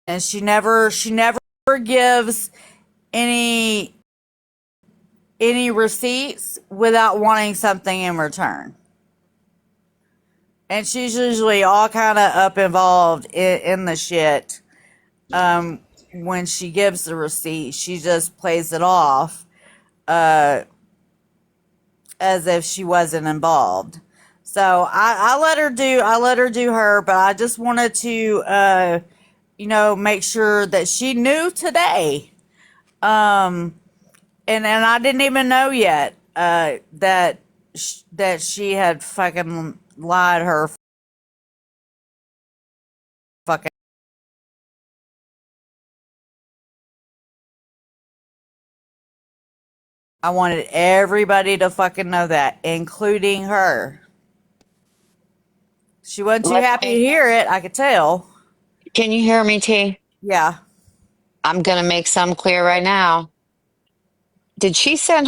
and she never gives any receipts without wanting something in return. And she's usually all kind of up involved in the shit. When she gives the receipt, she just plays it off uh, as if she wasn't involved. So I let her do her, but I just wanted to make sure that she knew today. Um, and I didn't even know yet that she had fucking lied her fucking. I wanted everybody to fucking know that, including her. She wasn't too Let happy to me. hear it. I could tell. Can you hear me, T? Yeah. I'm gonna make some clear right now. Did she send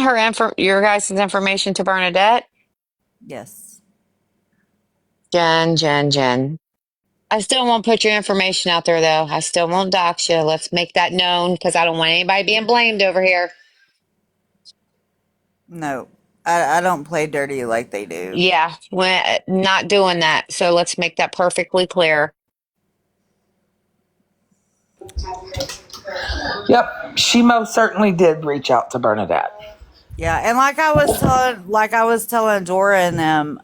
your guys' information to Bernadette? Yes. Jen. I still won't put your information out there, though. I still won't dox you. Let's make that known because I don't want anybody being blamed over here. No. I don't play dirty like they do. Yeah, we're not doing that. So let's make that perfectly clear. Yep, she most certainly did reach out to Bernadette. Yeah, and like I was telling Dora and them,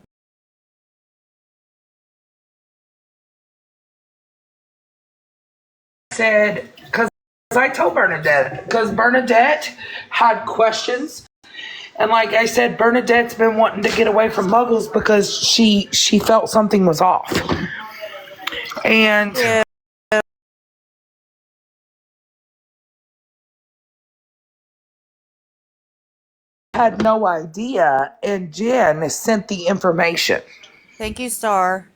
Said, because I told Bernadette, because Bernadette had questions. And like I said, Bernadette's been wanting to get away from Muggles because she felt something was off. And yeah, had no idea, and Jen sent the information. thank you, Star.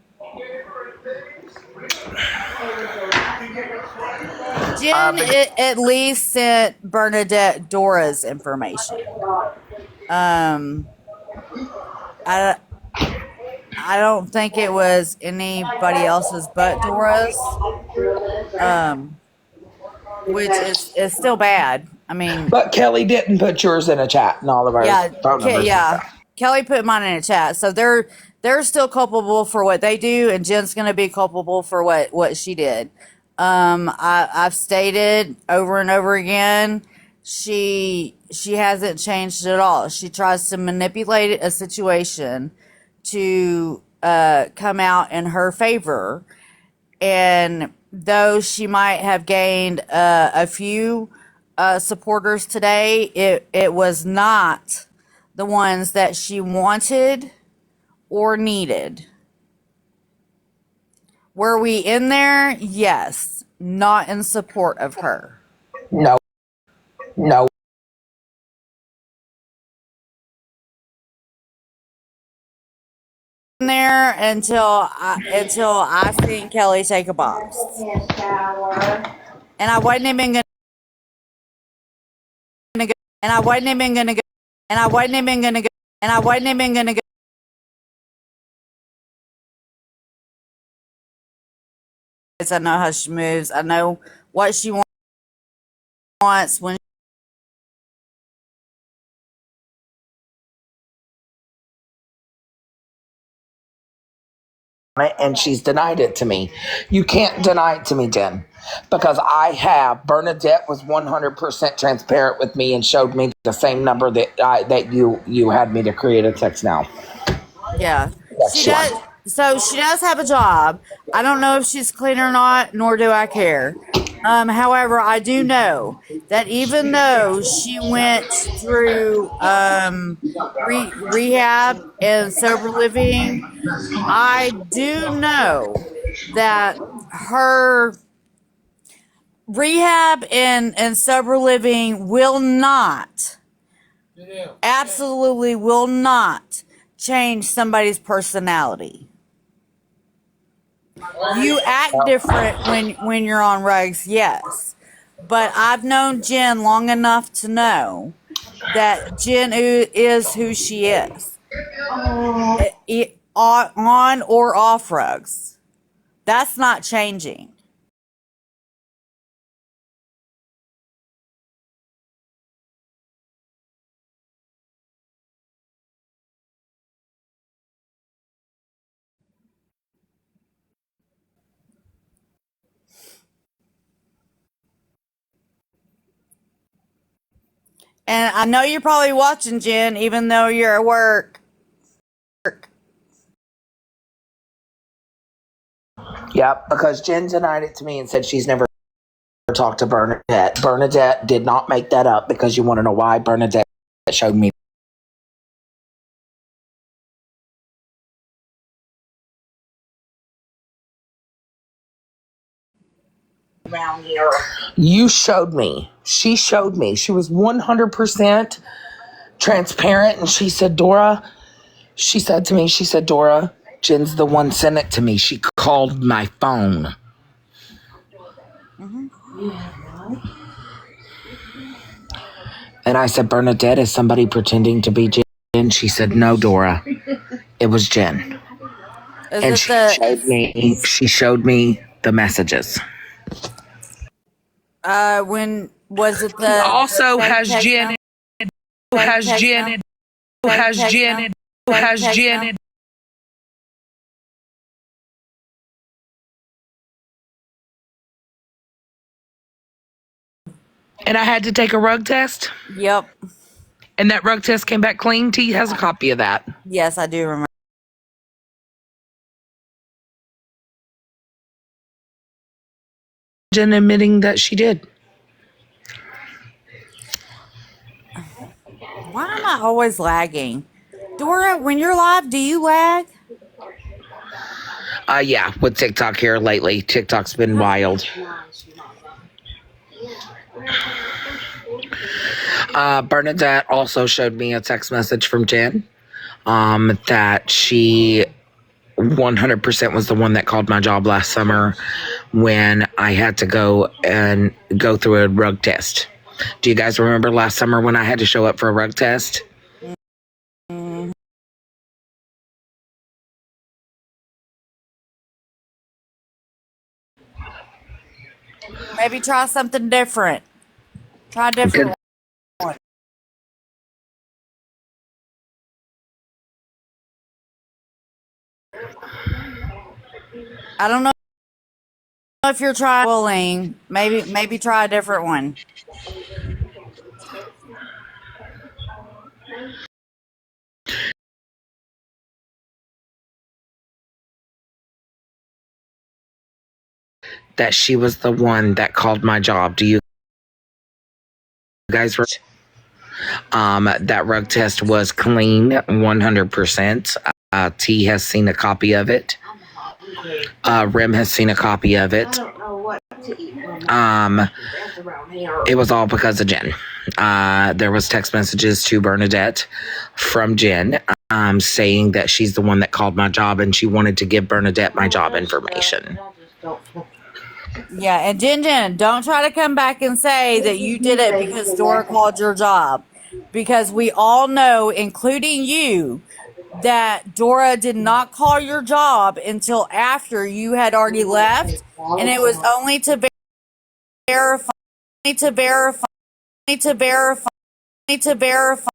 Jen at least sent Bernadette Dora's information. Um, I I don't think it was anybody else's but Dora's. Um, which is still bad. I mean, But Kelly didn't put yours in a chat and all of our yeah, phone numbers and yeah. stuff. Kelly put mine in a chat, so they're still culpable for what they do, and Jen's gonna be culpable for what she did. I've stated over and over again, she hasn't changed at all. She tries to manipulate a situation to come out in her favor, and though she might have gained a few supporters today, it was not the ones that she wanted or needed. Were we in there? Yes. Not in support of her. No, no. In there until I seen Kelly take a box, and I wasn't even gonna go, and I wasn't even gonna go, and I wasn't even gonna go, and I wasn't even gonna go. I know how she moves. I know what she wants when. And she's denied it to me. You can't deny it to me, Jen, because I have. Bernadette was 100% transparent with me and showed me the same number that you had me to create a text now. Yeah, she Next one. does. So she does have a job. I don't know if she's clean or not, nor do I care. However, I do know that even though she went through rehab and sober living, I do know that her rehab and sober living will not, absolutely will not change somebody's personality. You act different when you're on drugs, yes. But I've known Jen long enough to know that Jen is who she is. On or off drugs. That's not changing. And I know you're probably watching, Jen, even though you're at work. Yep, because Jen denied it to me and said she's never talked to Bernadette. Bernadette did not make that up, because you want to know why? Bernadette showed me. Around here. You showed me. She showed me. She was 100% transparent, and she said, Dora, she said to me, Dora, Jen's the one sent it to me. She called my phone. And I said, Bernadette, is somebody pretending to be Jen? She said, no, Dora. It was Jen. And she showed me the messages. When was it the Also the has text Jen, message? has Text Jen, message? has Text Jen, message? has Text Jen. message? And I had to take a rug test, Yep. and that rug test came back clean. T has a copy of that. Yes, I do remember. Jen admitting that she did. Why am I always lagging? Dora, when you're live, do you lag? Yeah, with TikTok here lately. TikTok's been wild. Bernadette also showed me a text message from Jen that she 100% was the one that called my job last summer when I had to go through a rug test. Do you guys remember last summer when I had to show up for a rug test? Maybe try something different. Try a different one. I don't know if you're trying bullying. Maybe try a different one. That she was the one that called my job. Do you guys that rug test was clean 100%. T has seen a copy of it. Rim has seen a copy of it. It was all because of Jen. There was text messages to Bernadette from Jen saying that she's the one that called my job, and she wanted to give Bernadette my job information. Yeah, and Jen, don't try to come back and say that you did it because Dora called your job. Because we all know, including you, that Dora did not call your job until after you had already left, and it was only to verify, to verify, to verify, to verify.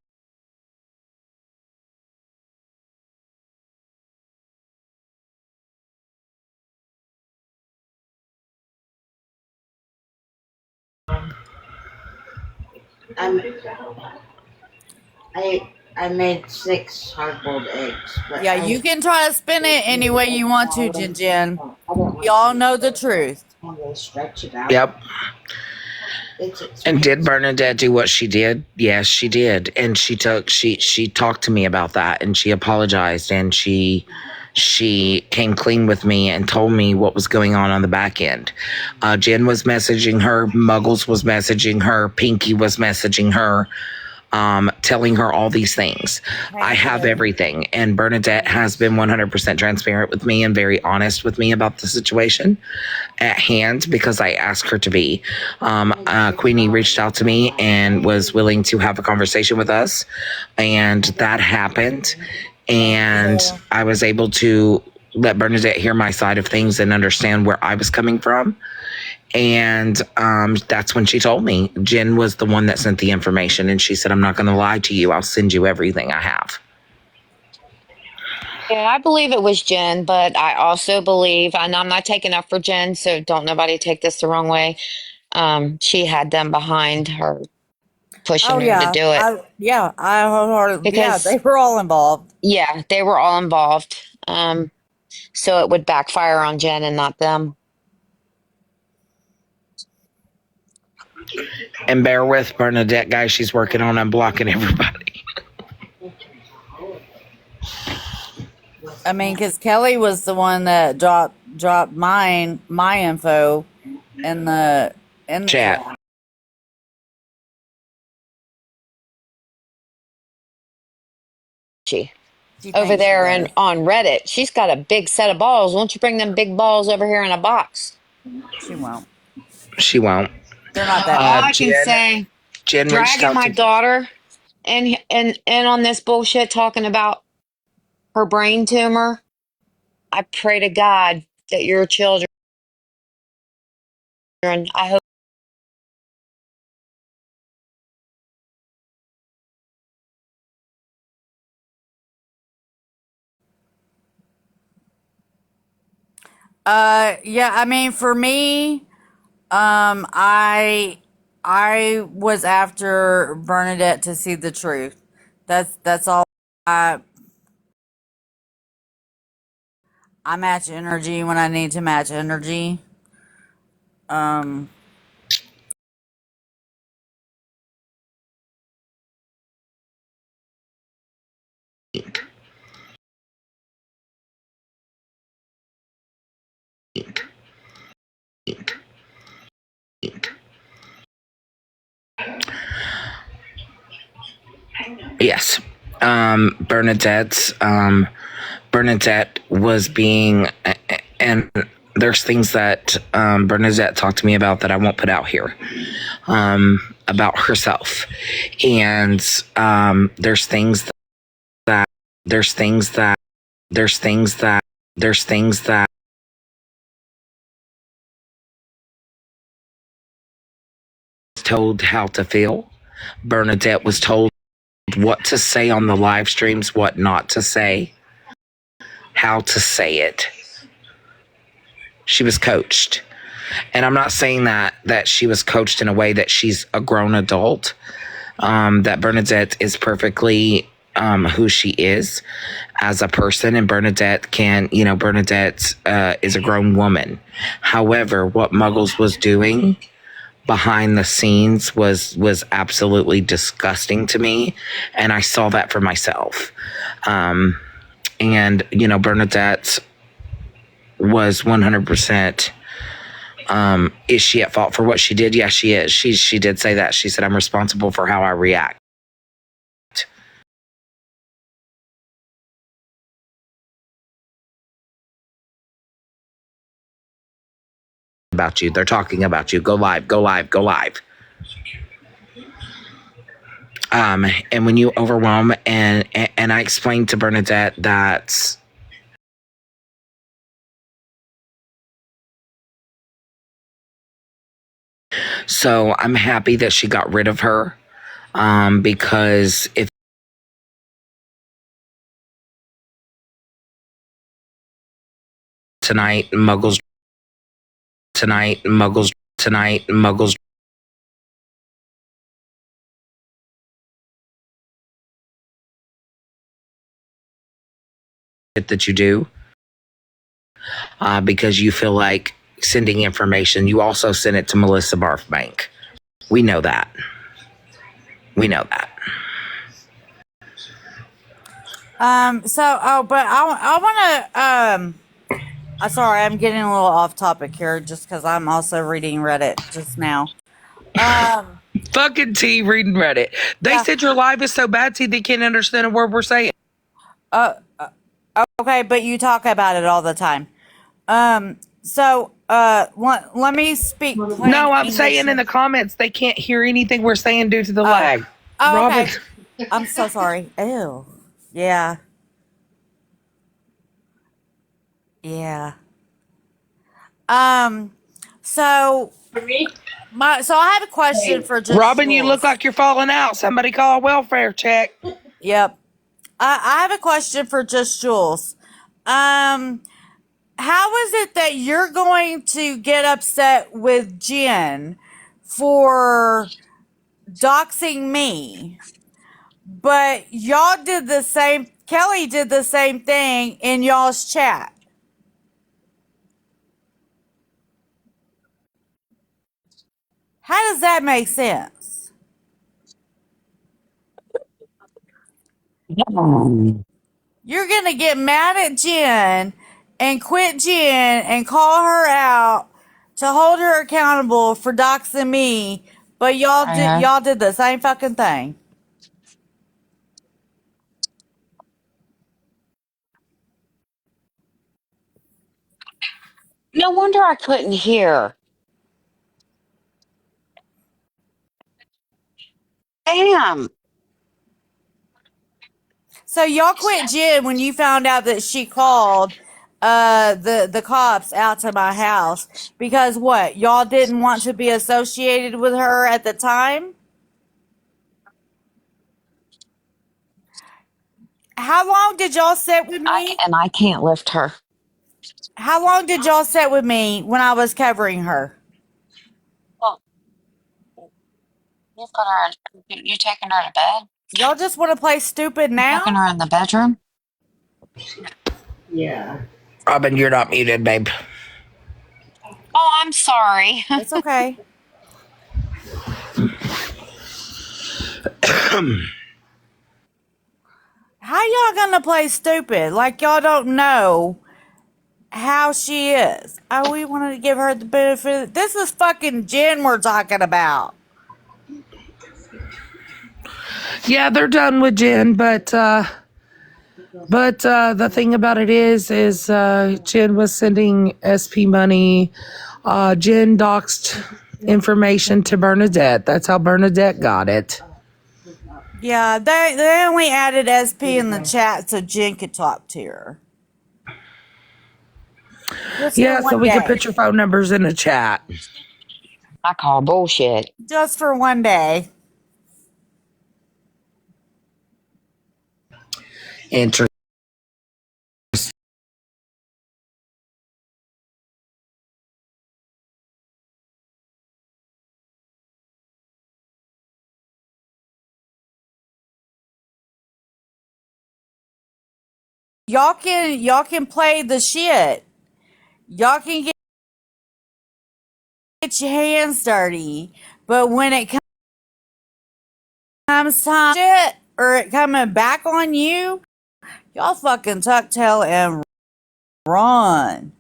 I made 6 hard-boiled eggs. But Yeah, you can try to spin it any way you want to, Jen. We all know the truth. Stretch it out. Yep. And did Bernadette do what she did? Yes, she did. And she talked to me about that, and she apologized, and she came clean with me and told me what was going on the back end. Jen was messaging her, Muggles was messaging her, Pinky was messaging her, telling her all these things. I have everything. And Bernadette has been 100% transparent with me and very honest with me about the situation at hand, because I asked her to be. Queenie reached out to me and was willing to have a conversation with us. And that happened. And I was able to let Bernadette hear my side of things and understand where I was coming from. And that's when she told me Jen was the one that sent the information. And she said, I'm not going to lie to you. I'll send you everything I have. Yeah, I believe it was Jen, but I also believe, and I'm not taking up for Jen, so don't nobody take this the wrong way. She had them behind her. pushing Oh her to yeah, do it I wholeheartedly, yeah, because they were all involved. yeah, they were all involved. So it would backfire on Jen and not them. And bear with Bernadette, guys. She's working on unblocking everybody. I mean, because Kelly was the one that dropped my info in the Chat. chat. She She over thinks she there and does. on Reddit, she's got a big set of balls. Won't you bring them big balls over here in a box? She won't. She won't. They're not that All big. I can say, Jen reached dragging out my to. daughter and on this bullshit talking about her brain tumor. I pray to God that your children, I hope. Yeah, I mean, for me, I was after Bernadette to see the truth. That's all. I I match energy when I need to match energy. Um, Yes. Bernadette's Bernadette was being, and there's things that Bernadette talked to me about that I won't put out here, about herself, and there's things that there's things that there's things that there's things that told how to feel. Bernadette was told what to say on the live streams, what not to say, how to say it. She was coached. And I'm not saying that she was coached in a way that she's a grown adult. That Bernadette is perfectly who she is as a person, and Bernadette Bernadette is a grown woman. However, what Muggles was doing behind the scenes was absolutely disgusting to me, and I saw that for myself. And Bernadette was 100%. Is she at fault for what she did? Yes, she is. She did say that. She said, I'm responsible for how I react. About you. They're talking about you. Go live, go live, go live. And when you overwhelm, and I explained to Bernadette that so I'm happy that she got rid of her, because if tonight muggles tonight muggles tonight muggles that you do, because you feel like sending information, you also send it to Melissa Barfbank. We know that. We know that. but I want to, sorry, I'm getting a little off topic here just because I'm also reading Reddit just now. Fucking T reading Reddit. They Yeah. said your live is so bad, T, they can't understand a word we're saying. Okay, but you talk about it all the time. Let me speak plain No, I'm English saying in the comments they can't hear anything we're saying due to the lag. Oh, Robin. okay. I'm so sorry. Ew. Yeah. Yeah. So I have a question for just Robin, you look Jules. like you're falling out. Somebody call a welfare check. Yep. I have a question for just Jules. How is it that you're going to get upset with Jen for doxing me. But y'all did the same. Kelly did the same thing in y'all's chat. How does that make sense? You're going to get mad at Jen and quit Jen and call her out to hold her accountable for doxing me, but y'all did the same fucking thing. No wonder I couldn't hear. Damn. So y'all quit Jen when you found out that she called the cops out to my house because what? Y'all didn't want to be associated with her at the time? How long did y'all sit with me? I can't lift her. How long did y'all sit with me when I was covering her? Well, you put her in, you taking her to bed? Y'all just want to play stupid now? Taking her in the bedroom? Yeah. Robin, you're not muted, babe. Oh, I'm sorry. It's okay. How y'all gonna play stupid? Like y'all don't know how she is. Oh, we wanted to give her the benefit. This is fucking Jen we're talking about. Yeah, they're done with Jen, but the thing about it is Jen was sending SP money. Jen doxed information to Bernadette. That's how Bernadette got it. Yeah, they only added SP in the chat so Jen could talk to her. Just Yeah, for so one we day. can put your phone numbers in the chat. I call bullshit. Just for one day. Interesting. Y'all can play the shit. Y'all can get your hands dirty. But when it comes time shit or it coming back on you, y'all fucking tuck tail and run.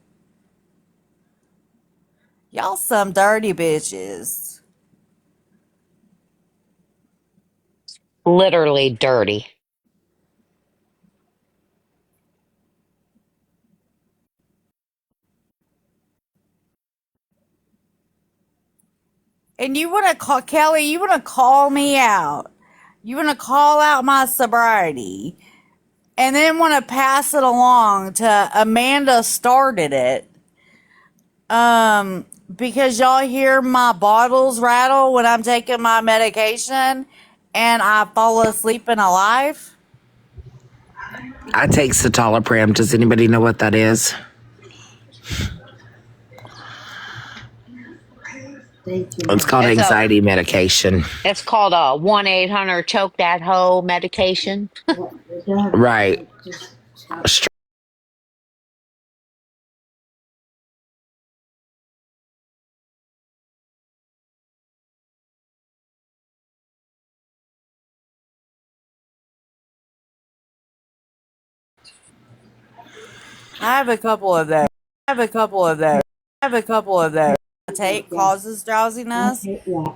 Y'all some dirty bitches. Literally dirty. And you want to call Kelly, you want to call me out. You want to call out my sobriety. And then want to pass it along to Amanda started it. Because y'all hear my bottles rattle when I'm taking my medication and I fall asleep in a life. I take citalopram. Does anybody know what that is? Thank you. It's called anxiety medication. It's called a 1-800 choke that hoe medication. Right. I have a couple of those. Take causes drowsiness.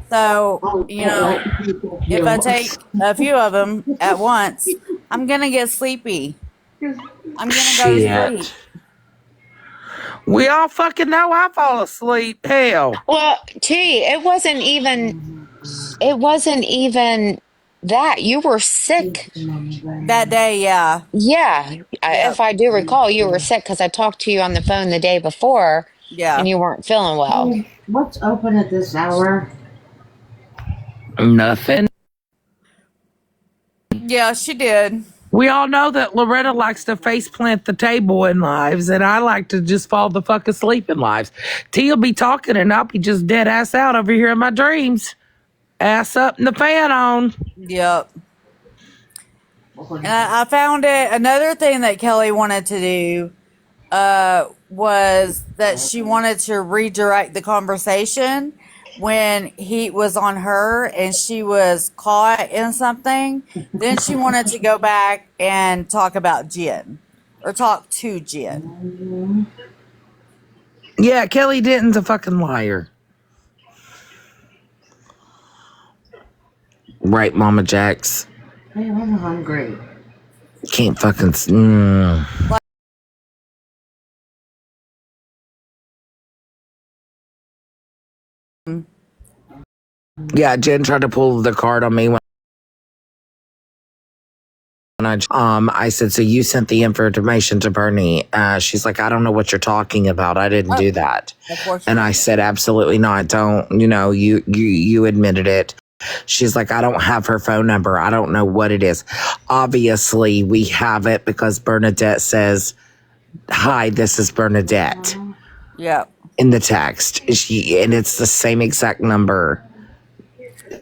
So, if I take a few of them at once, I'm going to get sleepy. I'm going to go to sleep. We all fucking know I fall asleep. Hell. Well, gee, it wasn't even that. You were sick. That day, yeah. Yeah. If I do recall, you were sick because I talked to you on the phone the day before and you weren't feeling well. What's open at this hour? Nothing. Yeah, she did. We all know that Loretta likes to face plant the table in lives, and I like to just fall the fuck asleep in lives. T will be talking, and I'll be just dead ass out over here in my dreams. Ass up and the fan on. Yep. And I found it. Another thing that Kelly wanted to do was that she wanted to redirect the conversation when he was on her and she was caught in something. Then she wanted to go back and talk about Jen or talk to Jen. Yeah, Kelly Denton's a fucking liar. Right, Mama Jax? Hey, I'm hungry. Can't fucking... Yeah, Jen tried to pull the card on me when I said, so you sent the information to Bernie. She's like, I don't know what you're talking about. I didn't do that. And I said, absolutely not. Don't, you admitted it. She's like, I don't have her phone number. I don't know what it is. Obviously, we have it because Bernadette says, hi, this is Bernadette. Yep. In the text. And it's the same exact number.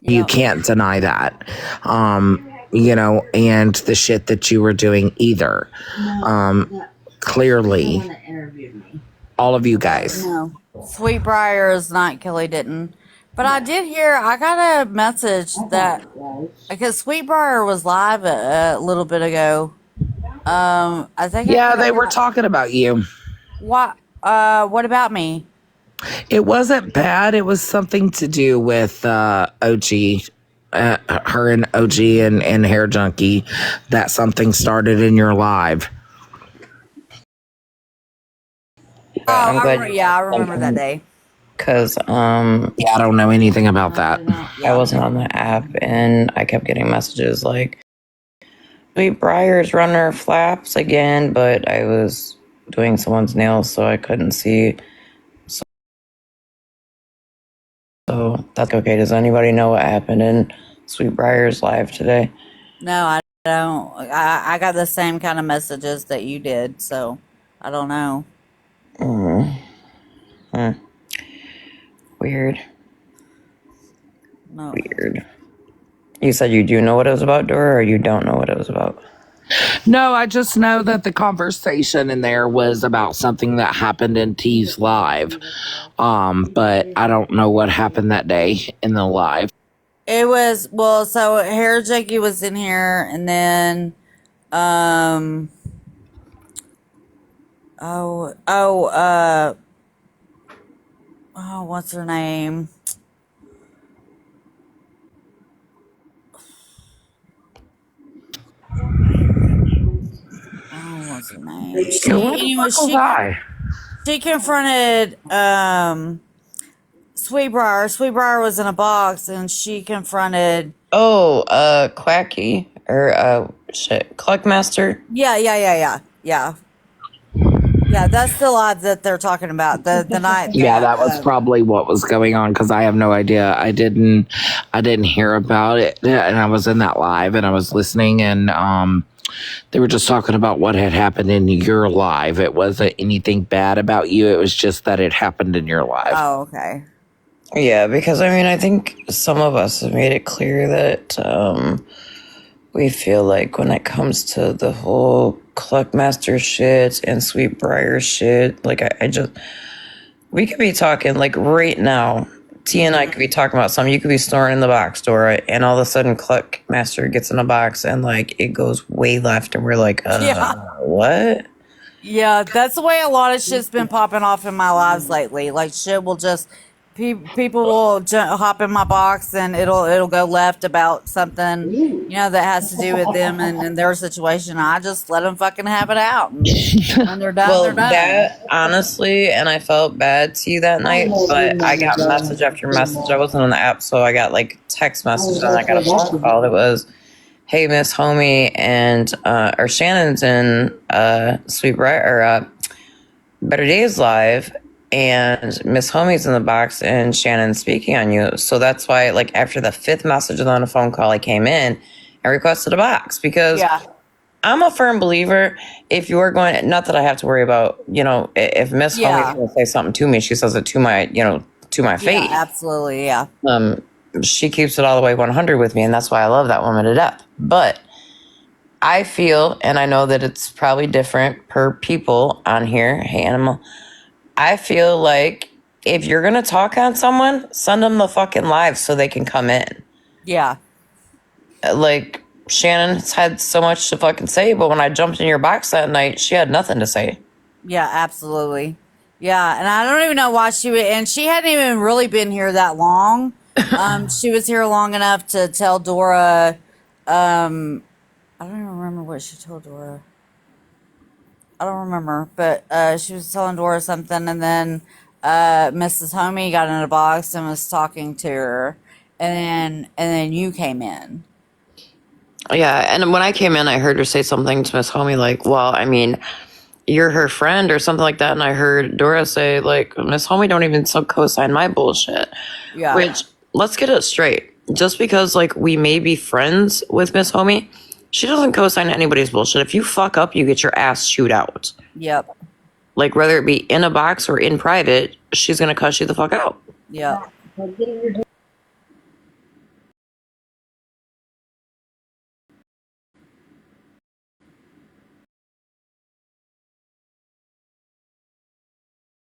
You can't deny that. And the shit that you were doing either. Clearly, all of you guys. No. Sweetbriar is not Kelly Denton. But I did hear, I got a message that, because Sweetbriar was live a little bit ago. I think. Yeah, they were talking about you. What about me? It wasn't bad. It was something to do with OG. Her and OG and Hair Junkie, that something started in your live. I'm glad. I remember that day. Because I don't know anything about that. I wasn't on the app and I kept getting messages like, Sweetbriar's running her flaps again, but I was doing someone's nails so I couldn't see. So that's okay. Does anybody know what happened in Sweetbriar's live today? No, I don't. I got the same kind of messages that you did, so I don't know. Weird. No. Weird. You said you do know what it was about, Dora, or you don't know what it was about? No, I just know that the conversation in there was about something that happened in T's live. But I don't know what happened that day in the live. It was, so Hair Junkie was in here, and then, what's her name? What's her name? She confronted Sweetbriar. Sweetbriar was in a box, and she confronted. Quacky or Cluckmaster. Yeah. Yeah, that's the live that they're talking about. The night. Yeah, that was probably what was going on because I have no idea. I didn't hear about it, and I was in that live and I was listening, and they were just talking about what had happened in your live. It wasn't anything bad about you. It was just that it happened in your live. Oh, okay. Yeah, because I think some of us have made it clear that we feel like when it comes to the whole Cluckmaster shit and Sweetbriar shit, like we could be talking like right now. T and I could be talking about something. You could be snoring in the box, Dora, and all of a sudden Cluckmaster gets in a box and like it goes way left, and we're like, what? Yeah, that's the way a lot of shit's been popping off in my lives lately. Like shit will just people will hop in my box and it'll go left about something that has to do with them and their situation. I just let them fucking have it out, and when they're done, Well, they're done. that honestly, and I felt bad to you that night, but I got message after message. I wasn't on the app, so I got like text message, and I got a phone call that was, "Hey, Miss Homie and or Shannon's in Sweetbriar or Better Days live." And Miss Homie's in the box and Shannon's speaking on you. So that's why, like, after the fifth message on a phone call, I came in and requested a box because I'm a firm believer. If you are going, not that I have to worry about, if Miss Homie's going to say something to me, she says it to my, to my face. Yeah, absolutely, yeah. she keeps it all the way 100 with me, and that's why I love that woman to death. But I feel, and I know that it's probably different per people on here. Hey, Animal. I feel like if you're going to talk on someone, send them the fucking live so they can come in. Yeah. Like, Shannon's had so much to fucking say, but when I jumped in your box that night, she had nothing to say. Yeah, absolutely. Yeah, and I don't even know why and she hadn't even really been here that long. She was here long enough to tell Dora, I don't even remember what she told Dora. I don't remember, but she was telling Dora something, and then Mrs. Homie got in a box and was talking to her, and then you came in. Yeah, and when I came in, I heard her say something to Miss Homie like, well, I mean, you're her friend or something like that. And I heard Dora say, like, Miss Homie don't even co-sign my bullshit. Yeah. Which, let's get it straight. Just because, like, we may be friends with Miss Homie, she doesn't co-sign anybody's bullshit. If you fuck up, you get your ass chewed out. Yep. Like, whether it be in a box or in private, she's going to cuss you the fuck out. Yep.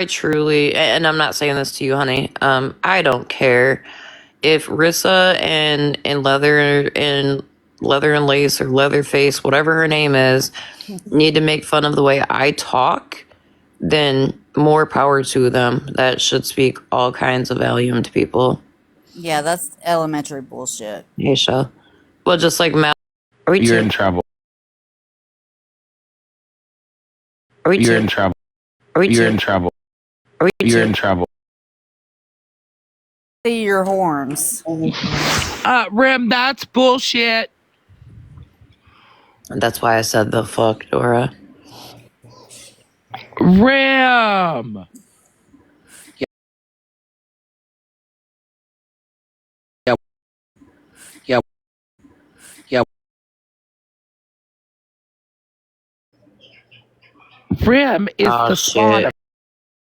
I truly, and I'm not saying this to you, honey. I don't care if Rissa and Leather and Lace or Leatherface, whatever her name is, need to make fun of the way I talk. Then more power to them. That should speak all kinds of volume to people. Yeah, that's elementary bullshit. Aisha, well, just like Mal. Are we You're two? in trouble. Are we You're two? in trouble. Are we You're two? in trouble. Are we You're two? in trouble. See your horns. Rim, that's bullshit. And that's why I said the fuck, Dora. Rim. Yeah. Rim is Oh, the spawn shit. of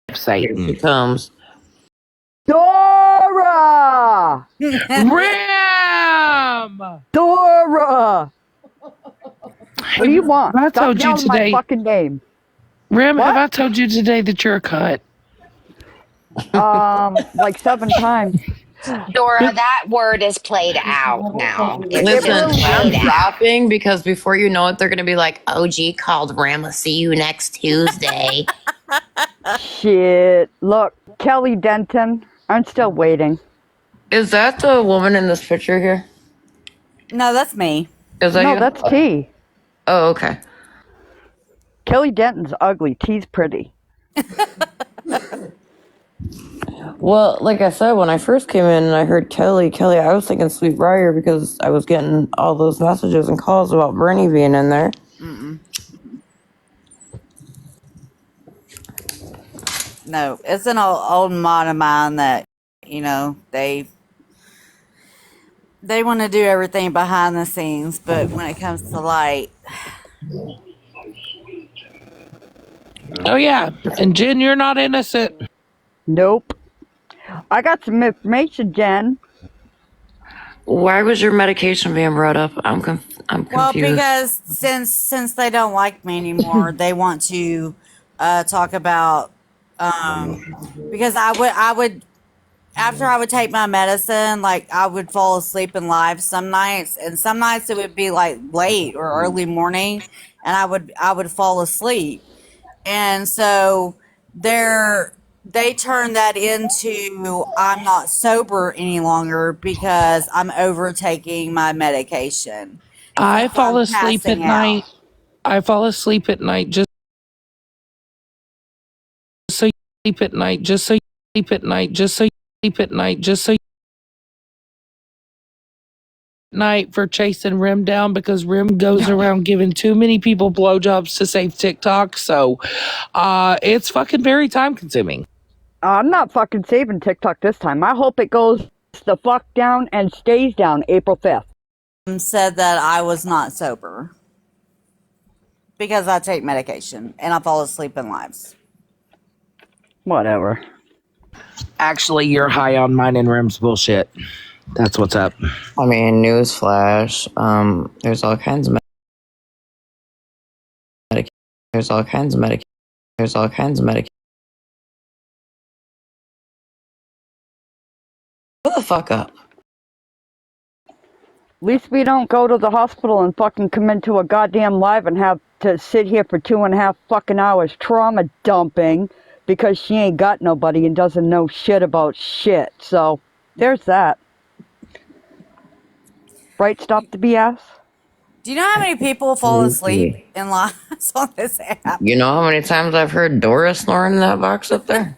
Here she Satan. comes. Dora! Rim! Dora! What do you want? I Stop told you yelling my today. fucking name. Rim, What? have I told you today that you're a cut? Like 7 times. Dora, that word is played out now. It's Listen, just I'm played out. dropping because before you know it, they're going to be like, OG called Ram. I'll see you next Tuesday. Shit. Look, Kelly Denton. I'm still waiting. Is that the woman in this picture here? No, that's me. Is that No, you? that's T. Oh, okay. Kelly Denton's ugly. T's pretty. Well, like I said, when I first came in and I heard Kelly, I was thinking Sweet Briar because I was getting all those messages and calls about Bernie being in there. Mm-mm. No, it's an old mod of mine that, they want to do everything behind the scenes, but when it comes to light, Oh, yeah. And Jen, you're not innocent. Nope. I got some information, Jen. Why was your medication being brought up? I'm confused. well, because since they don't like me anymore, they want to talk about because I would after I would take my medicine, like I would fall asleep in live some nights, and some nights it would be like late or early morning, and I would fall asleep, and so they turned that into I'm not sober any longer because I'm overtaking my medication. I So fall I'm asleep at passing out. night. I fall asleep at night just so you sleep at night, just so you sleep at night, just so you sleep at night, just so you night for chasing Rim down because Rim goes around giving too many people blowjobs to save TikTok. So it's fucking very time consuming. I'm not fucking saving TikTok this time. I hope it goes the fuck down and stays down April 5th. Said that I was not sober because I take medication and I fall asleep in lives. Whatever. Actually, you're high on mine and Rim's bullshit. That's what's up. I mean, newsflash. There's all kinds of medic. There's all kinds of medic. There's all kinds of medic. Shut the fuck up. At least we don't go to the hospital and fucking come into a goddamn live and have to sit here for 2.5 fucking hours trauma dumping because she ain't got nobody and doesn't know shit about shit. So there's that. Right, stop the BS? Do you know how many people fall asleep in lives on this app? You know how many times I've heard Dora snoring in that box up there?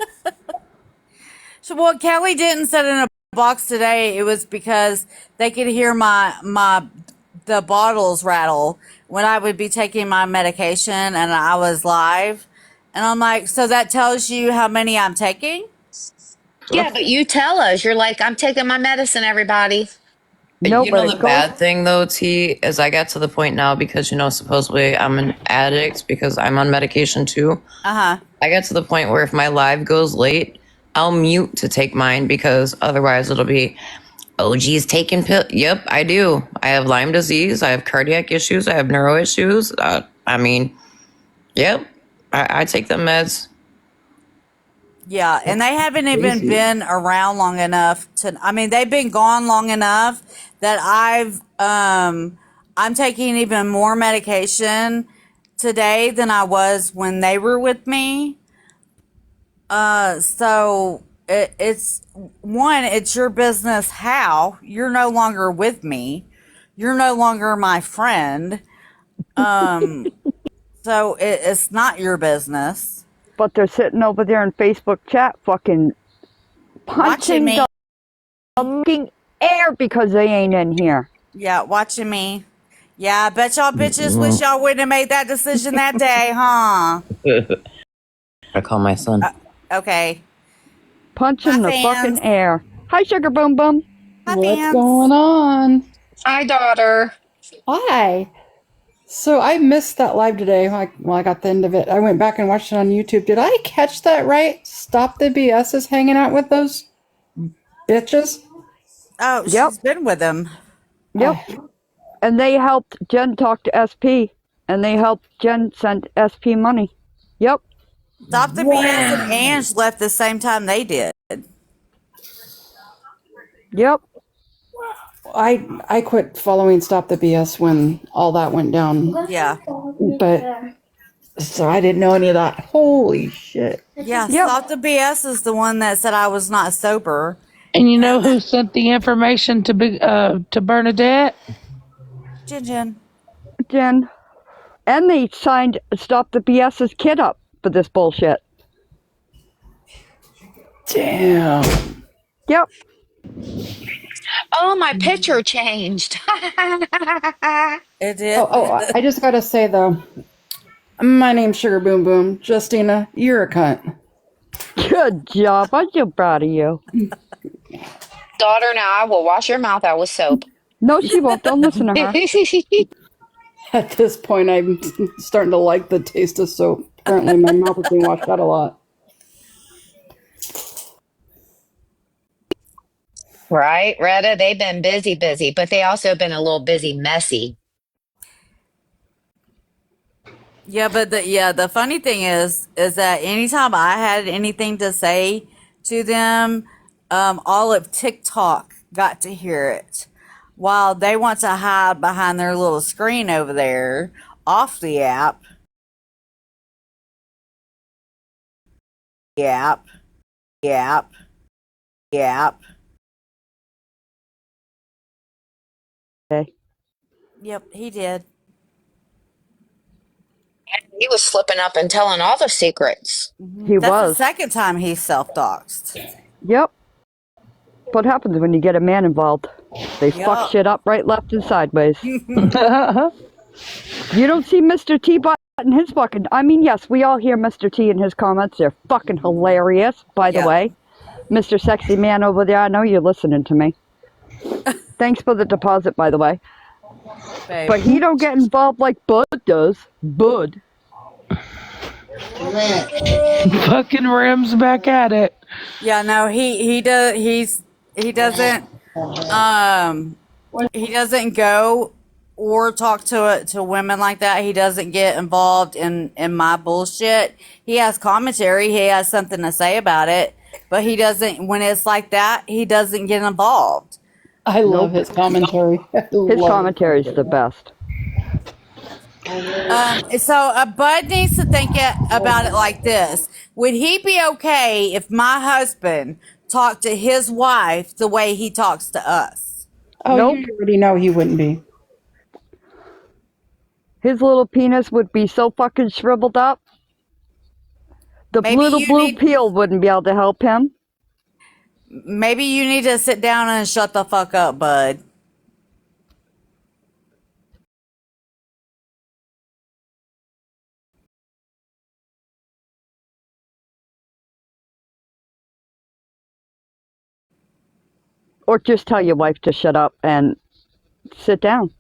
So what Kelly didn't sit in a box today, it was because they could hear the bottles rattle when I would be taking my medication and I was live. And I'm like, so that tells you how many I'm taking? Yeah, but you tell us. You're like, I'm taking my medicine, everybody. No, You but know it the goes. bad thing though, T, is I got to the point now because supposedly I'm an addict because I'm on medication too. Uh-huh. I got to the point where if my live goes late, I'll mute to take mine because otherwise it'll be, oh, geez, taking pill. Yep, I do. I have Lyme disease. I have cardiac issues. I have neuro issues. I mean, yep, I take the meds. Yeah, and they haven't even been around long enough they've been gone long enough that I'm taking even more medication today than I was when they were with me. So it's your business how. You're no longer with me. You're no longer my friend. So it's not your business. But they're sitting over there in Facebook chat fucking Watching punching me. the fucking air because they ain't in here. Yeah, watching me. Yeah, I bet y'all bitches wish y'all wouldn't have made that decision that day, huh? I call my son. Okay. Punching Hi, the fans. fucking air. Hi, Sugar Boom Boom. Hi, What's fans. going on? Hi, daughter. Hi. So I missed that live today. I got the end of it. I went back and watched it on YouTube. Did I catch that right? Stop the BS is hanging out with those bitches? Oh, Yep. she's been with him. Yep. And they helped Jen talk to SP. And they helped Jen send SP money. Yep. Stop the BS and Ange left the same time they did. Yep. I quit following Stop the BS when all that went down. Yeah. But so I didn't know any of that. Holy shit. Yeah, Yep. Stop the BS is the one that said I was not sober. And you know who sent the information to Bernadette? Jen. Jen. And they signed Stop the BS's kid up for this bullshit. Damn. Yep. Oh, my picture changed. It did. I just gotta say though, my name's Sugar Boom Boom. Justina, you're a cunt. Good job. I'm so proud of you. Daughter, now I will wash your mouth out with soap. No, she won't. Don't listen to her. At this point, I'm starting to like the taste of soap. Apparently, my mouth has been washed out a lot. Right, Retta? They've been busy, but they also been a little busy, messy. Yeah, but the funny thing is that anytime I had anything to say to them, all of TikTok got to hear it, while they want to hide behind their little screen over there off the app. Yep. Okay. Yep, he did. He was slipping up and telling all the secrets. He That's the was. second time he self-doxed. Yep. What happens when you get a man involved? They Yup. fuck shit up right, left, and sideways. You don't see Mr. T button his fucking. I mean, yes, we all hear Mr. T and his comments. They're fucking hilarious, by the Yeah. way. Mr. Sexy Man over there, I know you're listening to me. Thanks for the deposit, by the way. Babe. But he don't get involved like Bud does. Bud. Fucking Rim's back at it. Yeah, no, he doesn't Um, he doesn't go or talk to women like that. He doesn't get involved in my bullshit. He has commentary. He has something to say about it, but he doesn't. When it's like that, he doesn't get involved. I love his commentary. His commentary is the best. So Bud needs to think about it like this: would he be okay if my husband talked to his wife the way he talks to us? Oh, Nope. you already know he wouldn't be. His little penis would be so fucking shriveled up. The Maybe little you blue need- peel wouldn't be able to help him. Maybe you need to sit down and shut the fuck up, Bud. Or just tell your wife to shut up and sit down.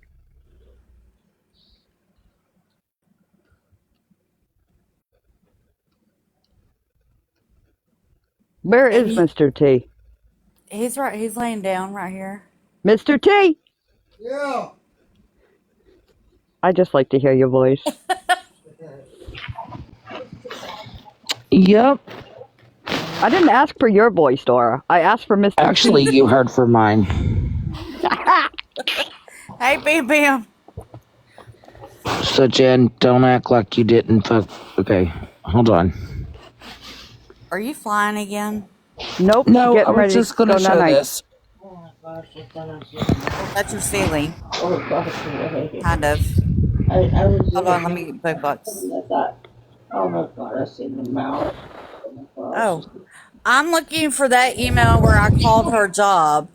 Where is Mr. T? He's right. He's laying down right here. Mr. T! Yeah. I just like to hear your voice. Yep. I didn't ask for your voice, Dora. I asked for Mr. Actually, you heard from mine. Hey, Bam Bam. So, Jen, don't act like you didn't fuck. Okay, hold on. Are you flying again? Nope. No, getting I was ready just going to go show night-night. this. That's your ceiling. Oh gosh, I Kind of. was Hold on, let me get both bucks. I thought, oh my god, I seen the mouth. Oh, I'm looking for that email where I called her job.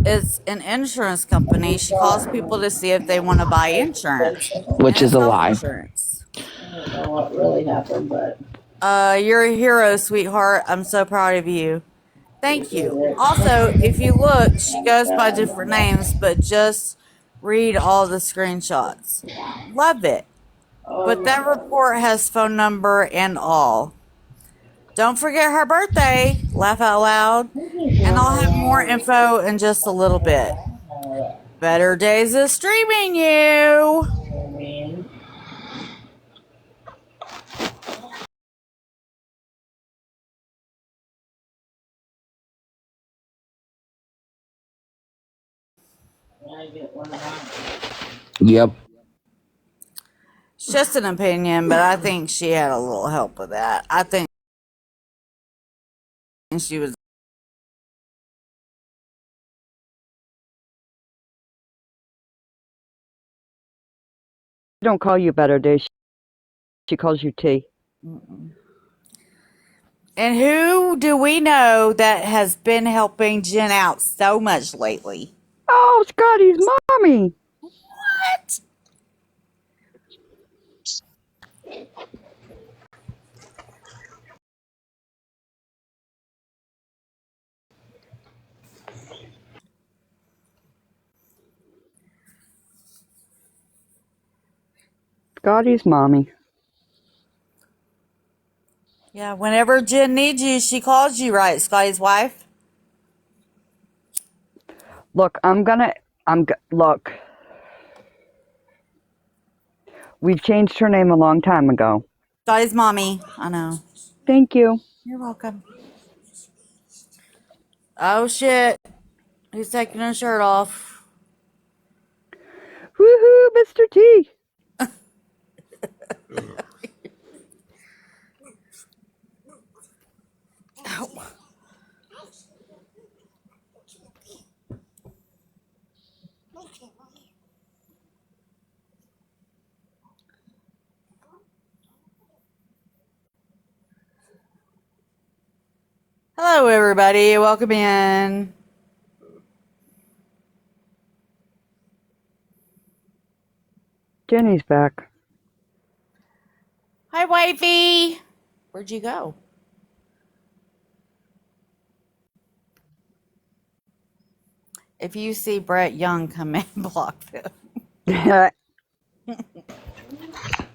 It's an insurance company. She calls people to see if they want to buy insurance. Which is a lie. Insurance. I don't know what really happened, but You're a hero, sweetheart. I'm so proud of you. Thank you. Also, if you look, she goes by different names, but just read all the screenshots. Love it. But that report has phone number and all. Don't forget her birthday. Laugh out loud. And I'll have more info in just a little bit. Better days of streaming you. I mean, I get one of mine. Yep. It's just an opinion, but I think she had a little help with that. I think she was. She don't call you better days. She calls you T. And who do we know that has been helping Jen out so much lately? Oh, Scotty's mommy. What? Scotty's mommy. Yeah, whenever Jen needs you, she calls you, right, Scotty's wife? Look, look. We've changed her name a long time ago. Scotty's mommy. I know. Thank you. You're welcome. Oh, shit. He's taking his shirt off. Woohoo, Mr. T. Ow. Hello, everybody. Welcome in. Jenny's back. Hi, wifey. Where'd you go? If you see Brett Young come in, block them.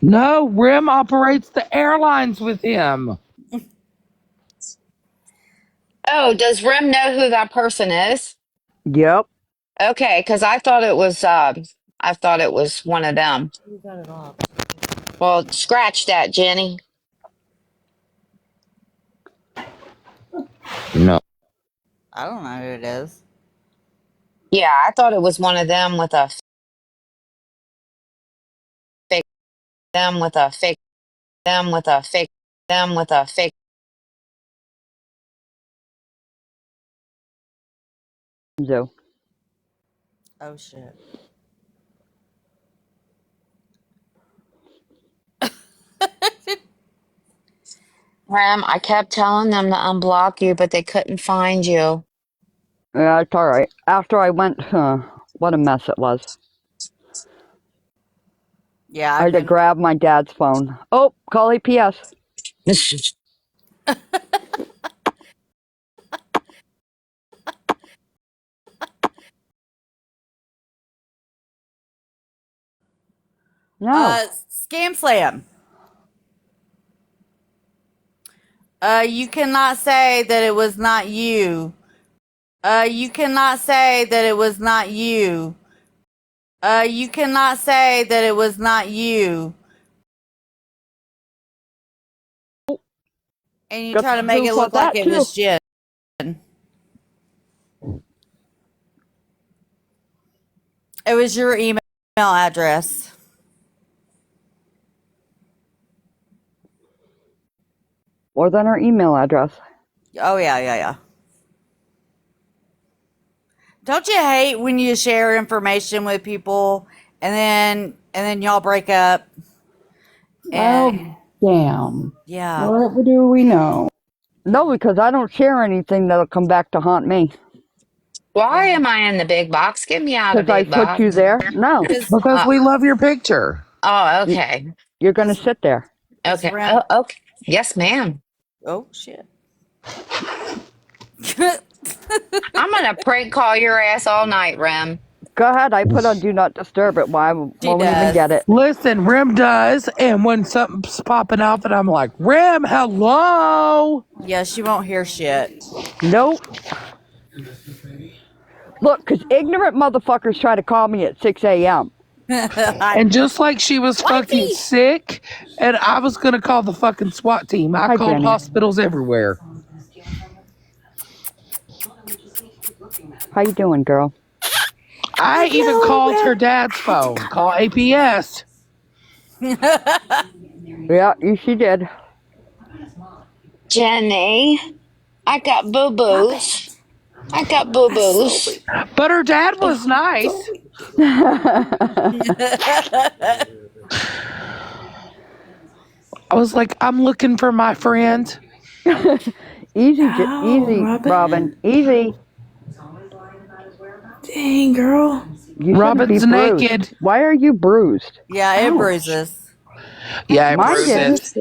No, Rim operates the airlines with him. Oh, does Rim know who that person is? Yep. Okay, because I thought it was one of them. You got it off. Well, scratch that, Jenny. No. I don't know who it is. Yeah, I thought it was one of them with a fake, them with a fake, them with a fake, them with a fake. So, Oh shit. Ram, I kept telling them to unblock you, but they couldn't find you. yeah, it's all right. After I went, what a mess it was. Yeah, I I've had to been. grab my dad's phone. Oh, call APS. No. Scam Slam. You cannot say that it was not you. You cannot say that it was not you. You cannot say that it was not you. And you Got try to the make it proof of look like that it too. was Jen. It was your email address. Or then her email address. Oh yeah. Don't you hate when you share information with people and then y'all break up? And Well, damn. yeah. What do we know? No, because I don't share anything that'll come back to haunt me. Why Yeah. am I in the big box? Get me out of Because I big put you box. there. No, Because Because we love your picture. Oh, you, okay. you're going to sit there. because Okay. Oh, Rem. okay. Yes, ma'am. Oh shit. I'm gonna prank call your ass all night, Rem. Go ahead. I put on Do Not Disturb it. Why I She won't even does. get it. Listen, Rim does, and when something's popping up, and I'm like, Rim, hello. Yeah, she won't hear shit. Nope. Look, because ignorant motherfuckers try to call me at 6 a.m. And just like she was fucking Wifey! sick, and I was gonna call the fucking SWAT team. I Hi, called Jenny. hospitals everywhere. How you doing, girl? I even called her dad's phone. Call APS. Yeah, she did. Jenny, I got boo boos. I got boo boos. But her dad was nice. I was like, I'm looking for my friend. Easy, Ow, Robin. Easy. Dang, girl. You shouldn't be Robin's bruised. naked. Why are you bruised? Yeah, it bruises. Yeah, it Mine bruises.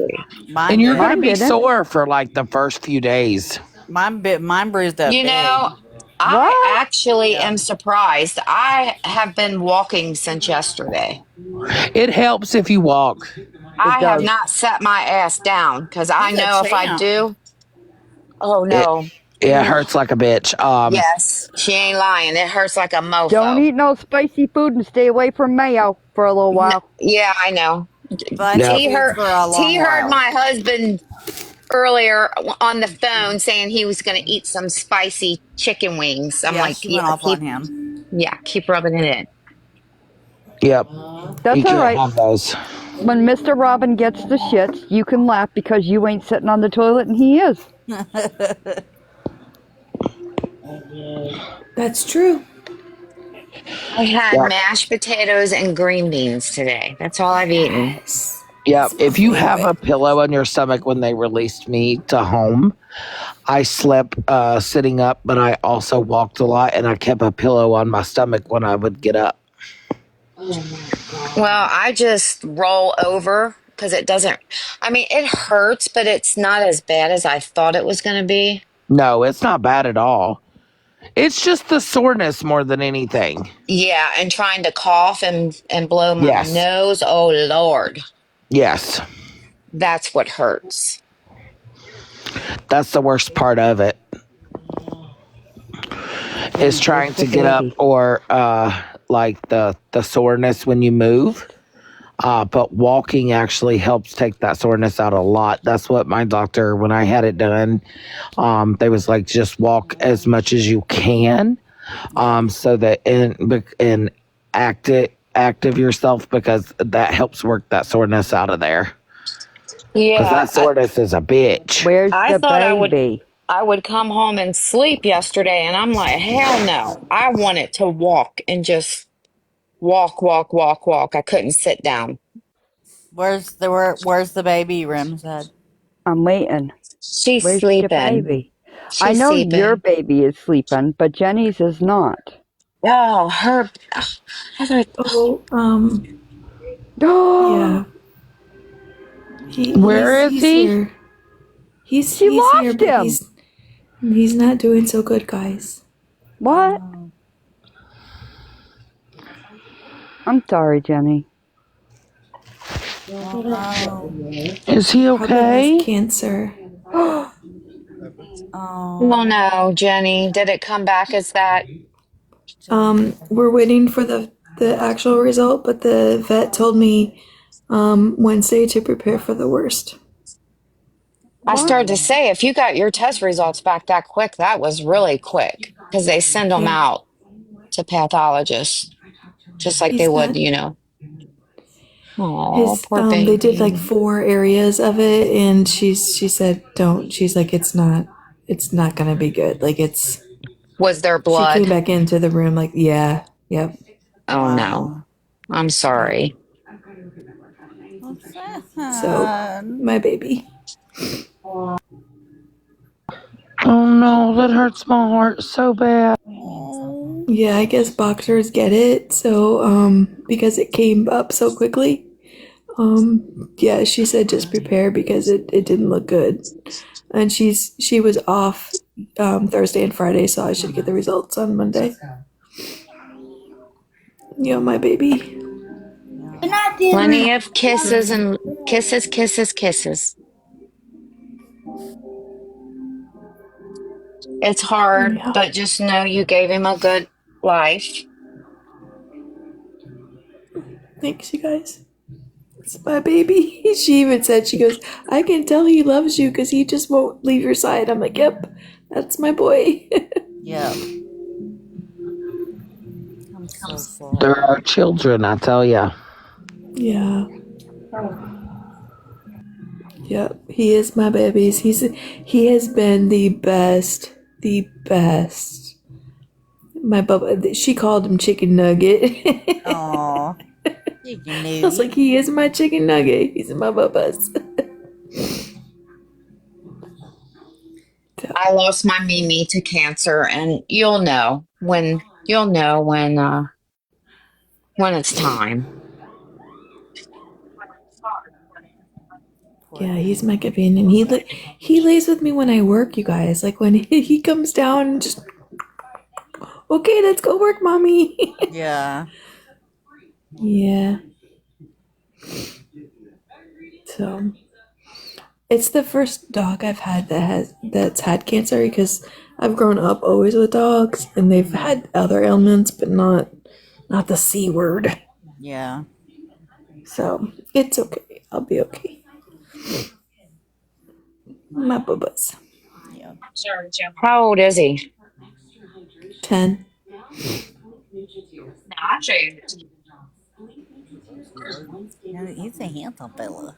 Mine And you're did. gonna Mine be didn't. sore for like the first few days. Mine bruised up You big. know, I What? actually Yeah. am surprised. I have been walking since yesterday. It helps if you walk. I have does. not set my ass down because I He's a know if I champ. do, oh It no. it hurts like a bitch. Yes, she ain't lying. It hurts like a Don't mofo. eat no spicy food and stay away from mayo for a little while. Yeah, I know. Spicy T foods heard for a long T heard while. my husband earlier on the phone saying he was going to eat some spicy chicken wings. I'm Yeah, like, she yeah, went off on him. keep rubbing it in. Yep. That's You all can't right. have those. When Mr. Robin gets the shits, you can laugh because you ain't sitting on the toilet and he is. That's true. I had Yep. mashed potatoes and green beans today. That's all I've eaten. Yes. Yep. That's my If you have a favorite. pillow on your stomach when they released me to home, I slept sitting up, but I also walked a lot and I kept a pillow on my stomach when I would get up. Well, I just roll over because it doesn't, I mean, it hurts, but it's not as bad as I thought it was going to be. No, it's not bad at all. It's just the soreness more than anything. Yeah, and trying to cough and blow my Yes. nose. Oh, Lord. Yes. That's what hurts. That's the worst part of it. is trying to get up, or like the soreness when you move. But walking actually helps take that soreness out a lot. That's what my doctor, when I had it done, they was like, just walk as much as you can, so that and active yourself, because that helps work that soreness out of there. Because Yeah, that soreness is a bitch. Where's I the thought baby? I would come home and sleep yesterday, and I'm like, hell no. I wanted to walk and just walk, walk, walk, walk. I couldn't sit down. Where's the baby? Rim said. I'm waiting. She's Where's your sleeping. baby? I She's know your sleeping. baby is sleeping, but Jenny's is not. Oh, her. Oh, Oh, yeah. Where is He's he? here. He's she he's here, lost but him. he's not doing so good, guys. What? I'm sorry, Jenny. Is he Probably okay? has cancer. Well, Oh, no, Jenny. Did it come back as that? We're waiting for the actual result, but the vet told me Wednesday to prepare for the worst. I started to say, if you got your test results back that quick, that was really quick because they send them Yeah, out to pathologists just like they he's would, got you know. Oh, his. poor They did like baby. 4 areas of it, and she said don't. She's like it's not gonna be good. Like it's. Was there She came blood? back into the room like yeah, yep. Oh, no. wow. I'm sorry. What's So that? my baby. Oh no, that hurts my heart so bad. Oh. Yeah, I guess boxers get it. So, because it came up so quickly. Yeah, she said just prepare because it didn't look good. And she was off Thursday and Friday, so I should get the results on Monday. My baby. Plenty of kisses and kisses, kisses, kisses. It's hard, Yeah. but just know you gave him a good life. Thanks, you guys. It's my baby. She even said, she goes, I can tell he loves you because he just won't leave your side. I'm like, yep, that's my boy. Yep. I'm so sorry. There are children, I tell ya. Yeah. Yep, he is my babies. He has been the best. The best. My bubba, she called him chicken nugget. Aw. You I was like, he is my chicken nugget. He's my bubba's. I lost my Mimi to cancer, and you'll know when when it's time. Yeah, he's my companion. He lays with me when I work, you guys. Like when he comes down, and just okay, let's go work, mommy. Yeah. Yeah. So it's the first dog I've had that's had cancer because I've grown up always with dogs and they've had other ailments, but not the C word. Yeah. So it's okay. I'll be okay. My bubbas. Yeah. How old is he? 10. He's a handsome fella.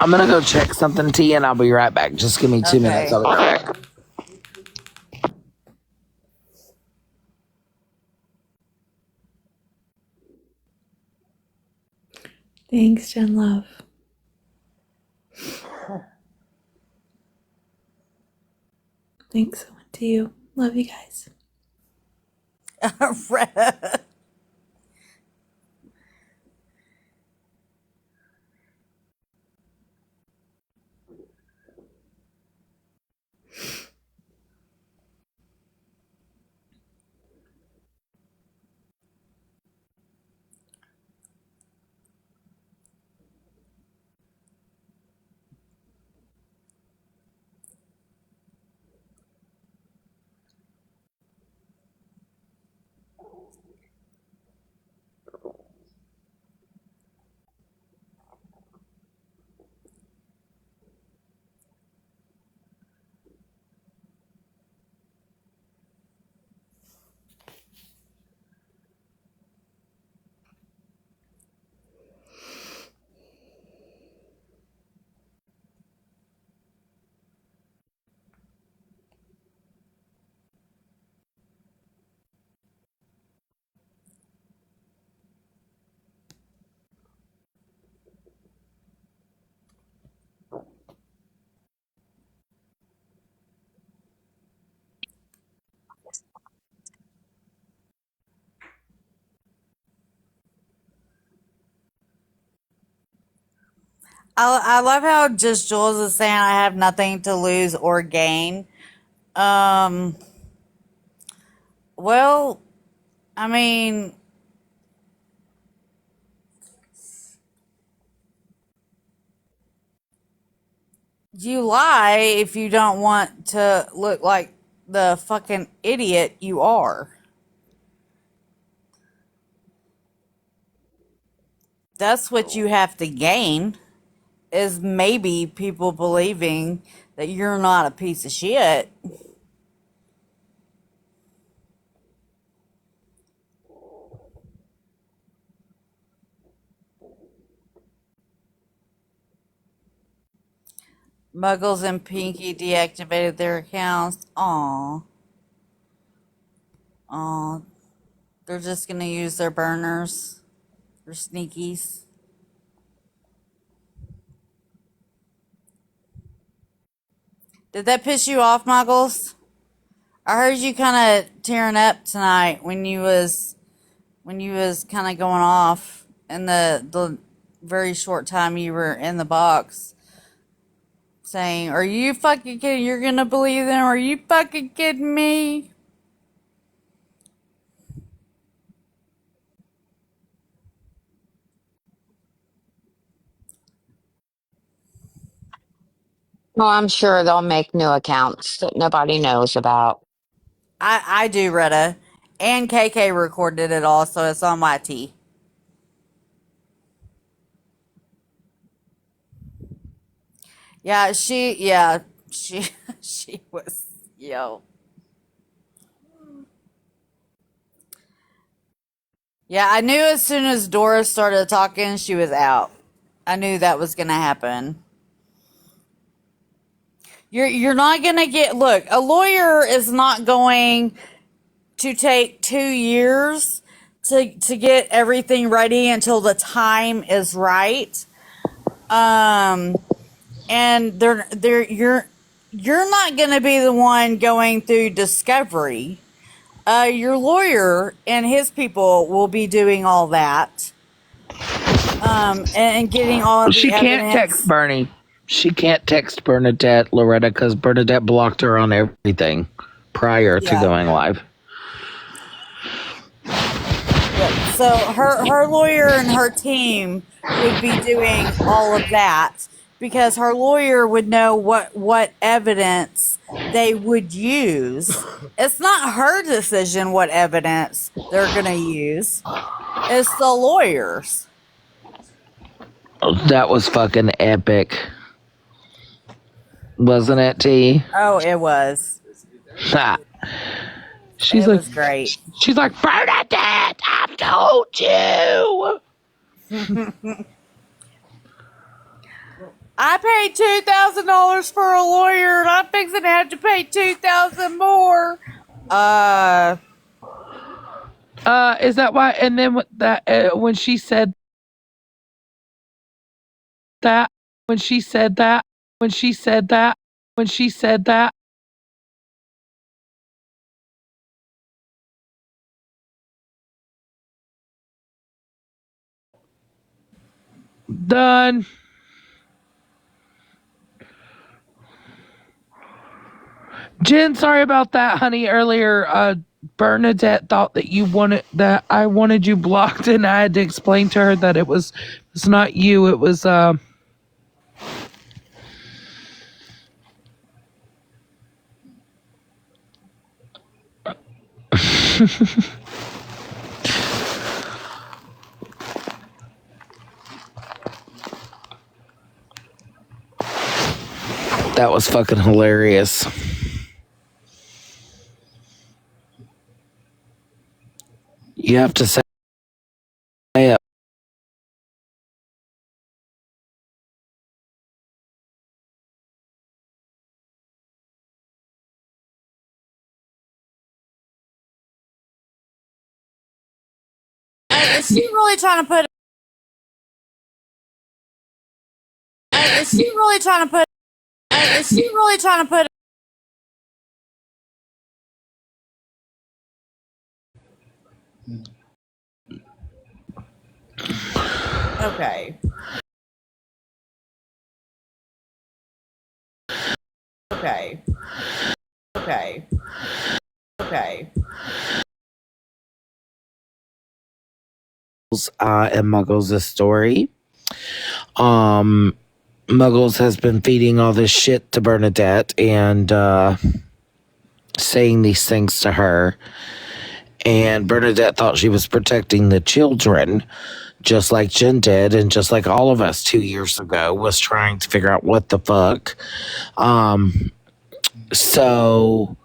I'm gonna go check something, T, and I'll be right back. Just give me 2 minutes. Okay. I'll be right back. Thanks, Jen Love. Thanks so much to you. Love you guys. I love how just Jules is saying I have nothing to lose or gain. Um, well, I mean, you lie if you don't want to look like the fucking idiot you are. That's what you have to gain, is maybe people believing that you're not a piece of shit. Muggles and Pinky deactivated their accounts. Aw. Aw. They're just gonna use their burners. They're sneakies. Did that piss you off, Muggles? I heard you kind of tearing up tonight when you was kind of going off in the very short time you were in the box, saying, "Are you fucking kidding? You're gonna believe them? Are you fucking kidding me?" Well, I'm sure they'll make new accounts that nobody knows about. I do, Retta, and KK recorded it all, so it's on YT. Yeah, she was, yo. Yeah, I knew as soon as Doris started talking, she was out. I knew that was gonna happen. You're not gonna get, look, a lawyer is not going to take 2 years to get everything ready until the time is right. And you're not gonna be the one going through discovery. Your lawyer and his people will be doing all that. And getting all of She the can't text evidence. Bernie. She can't text Bernadette, Loretta, because Bernadette blocked her on everything prior to Yeah. going live. Yep. So her lawyer and her team would be doing all of that because her lawyer would know what evidence they would use. It's not her decision what evidence they're going to use. It's the lawyers. That was fucking epic. Wasn't it, T? Oh, it was. Ha. It was great. She's like, Bernadette, I've told you. I paid $2,000 for a lawyer, and I'm fixing to have to pay $2,000 more. Is that why? And then when she said that, when she said that, when she said that, when she said that, Done. Jen, sorry about that, honey. Earlier, Bernadette thought that I wanted you blocked, and I had to explain to her that it's not you. It was that was fucking hilarious. You have to say it. Is she really trying to put? Is she really trying to put? Is she really trying to put? Okay. Okay. Okay. Okay. And Muggles' story. Muggles has been feeding all this shit to Bernadette and saying these things to her. And Bernadette thought she was protecting the children, just like Jen did, and just like all of us 2 years ago was trying to figure out what the fuck. So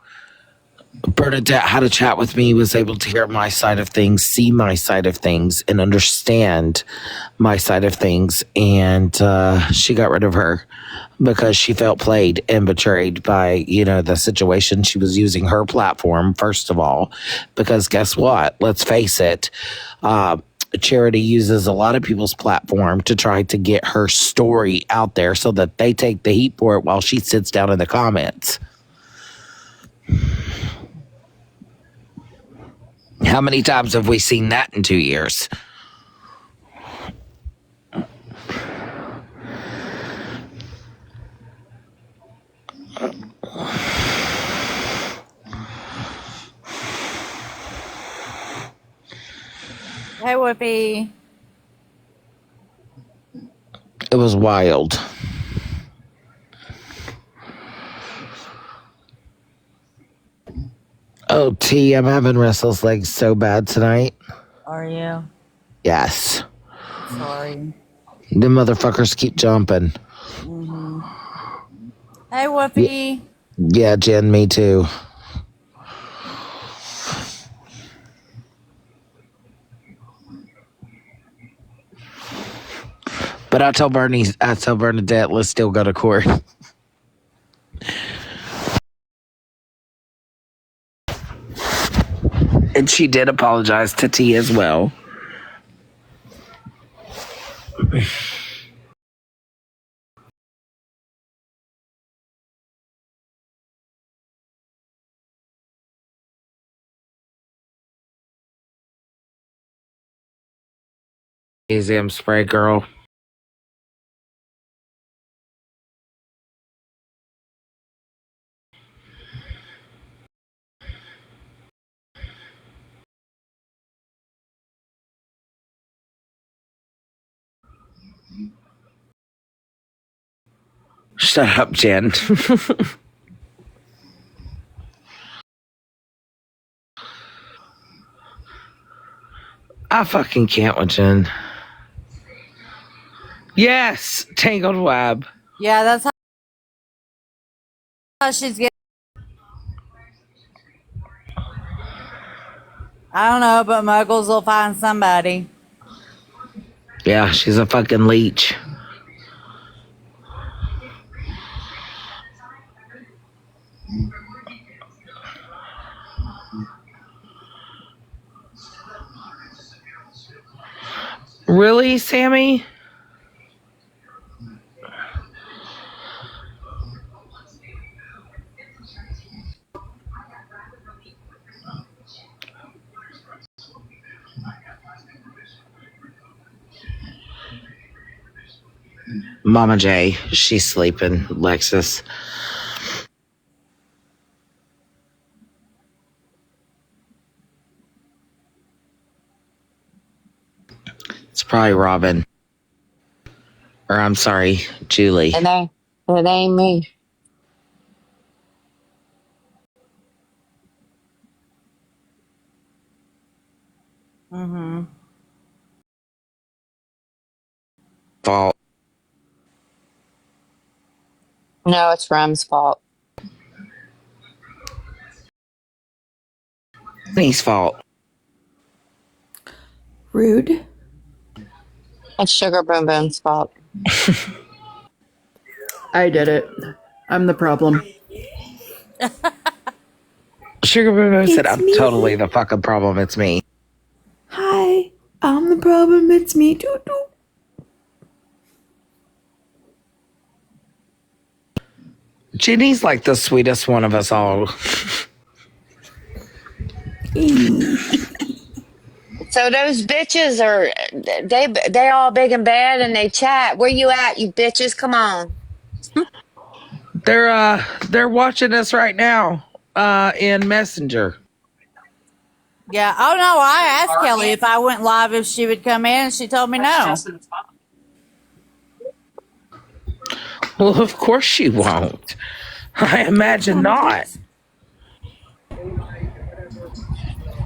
Bernadette had a chat with me, was able to hear my side of things, see my side of things, and understand my side of things. And she got rid of her because she felt played and betrayed by, the situation. She was using her platform, first of all, because guess what? Let's face it. Charity uses a lot of people's platform to try to get her story out there so that they take the heat for it while she sits down in the comments. How many times have we seen that in 2 years? Hey, Whoopi. It was wild. Oh, T, I'm having restless legs so bad tonight. Are you? Yes. Sorry. The motherfuckers keep jumping. Mm-hmm. Hey, Whoopi. Yeah, Jen, me too. But I tell Bernadette, let's still go to court. And she did apologize to T as well. Museum spray girl. Shut up, Jen. I fucking can't with Jen. Yes, Tangled Web. Yeah, that's how she's getting. I don't know, but Muggles will find somebody. Yeah, she's a fucking leech. Really, Sammy? Mama J. She's sleeping. Lexus. It's probably Robin. Or I'm sorry, Julie. It ain't me. Mm-hmm. Fault. No, it's Rem's fault. Penny's fault. Rude. It's Sugar Boom Boom's fault. I did it. I'm the problem. Sugar Boom Boom said, It's I'm me. totally the fucking problem. It's me. Hi, I'm the problem. It's me. Doo doo. Ginny's like the sweetest one of us all. So those bitches are they all big and bad and they chat. Where you at, you bitches? Come on. They're watching us right now in Messenger. Yeah. Oh no, I asked Kelly if I went live if she would come in, and she told me no. Well, of course she won't. I imagine not.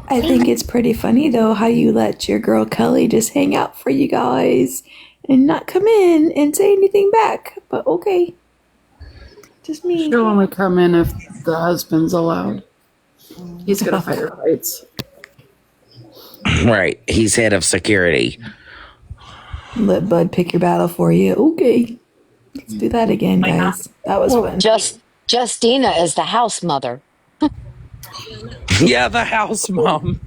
I think it's pretty funny though how you let your girl Kelly just hang out for you guys and not come in and say anything back. But okay. Just me. She'll only come in if the husband's allowed. He's gonna fight her fights. Right. He's head of security. Let Bud pick your battle for you. Okay. Let's do that again, guys. That was fun. Justina is the house mother. Yeah, the house mom.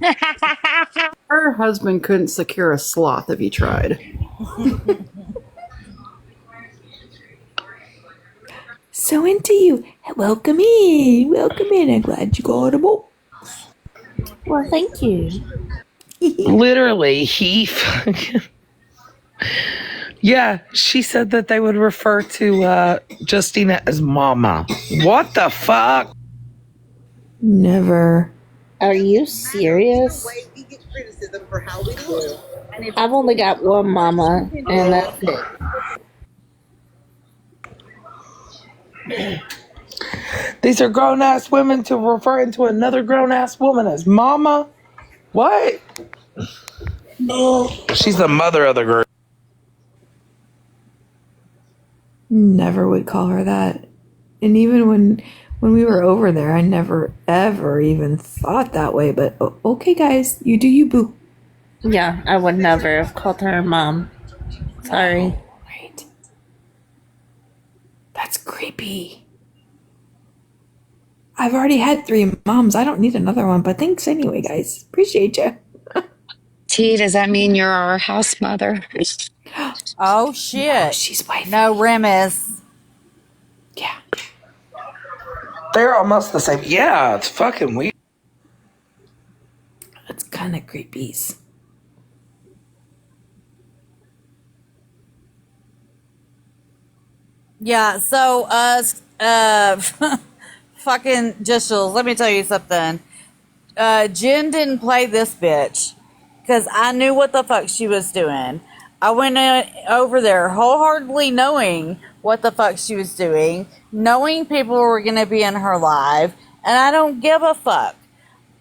Her husband couldn't secure a sloth if he tried. So into you. Welcome in. Welcome in. I'm glad you got a boat. Well, thank you. Literally, he. Yeah, she said that they would refer to Justina as Mama. What the fuck? Never. Are you serious? I've only got one mama, and that's it. These are grown ass women to referring to another grown ass woman as mama. What? She's the mother of the group. Never would call her that. And even when we were over there, I never ever even thought that way. But okay, guys, you do you, boo. Yeah, I would never have called her mom. Sorry. Right. That's creepy. I've already had 3 moms. I don't need another one. But thanks anyway, guys. Appreciate you. T, does that mean you're our house mother? Oh shit. She's wife. No, Remus. Yeah. They're almost the same. Yeah, it's fucking weird. That's kind of creepy. Yeah. So fucking just let me tell you something. Jen didn't play this bitch because I knew what the fuck she was doing. I went over there wholeheartedly knowing what the fuck she was doing, knowing people were going to be in her live, and I don't give a fuck.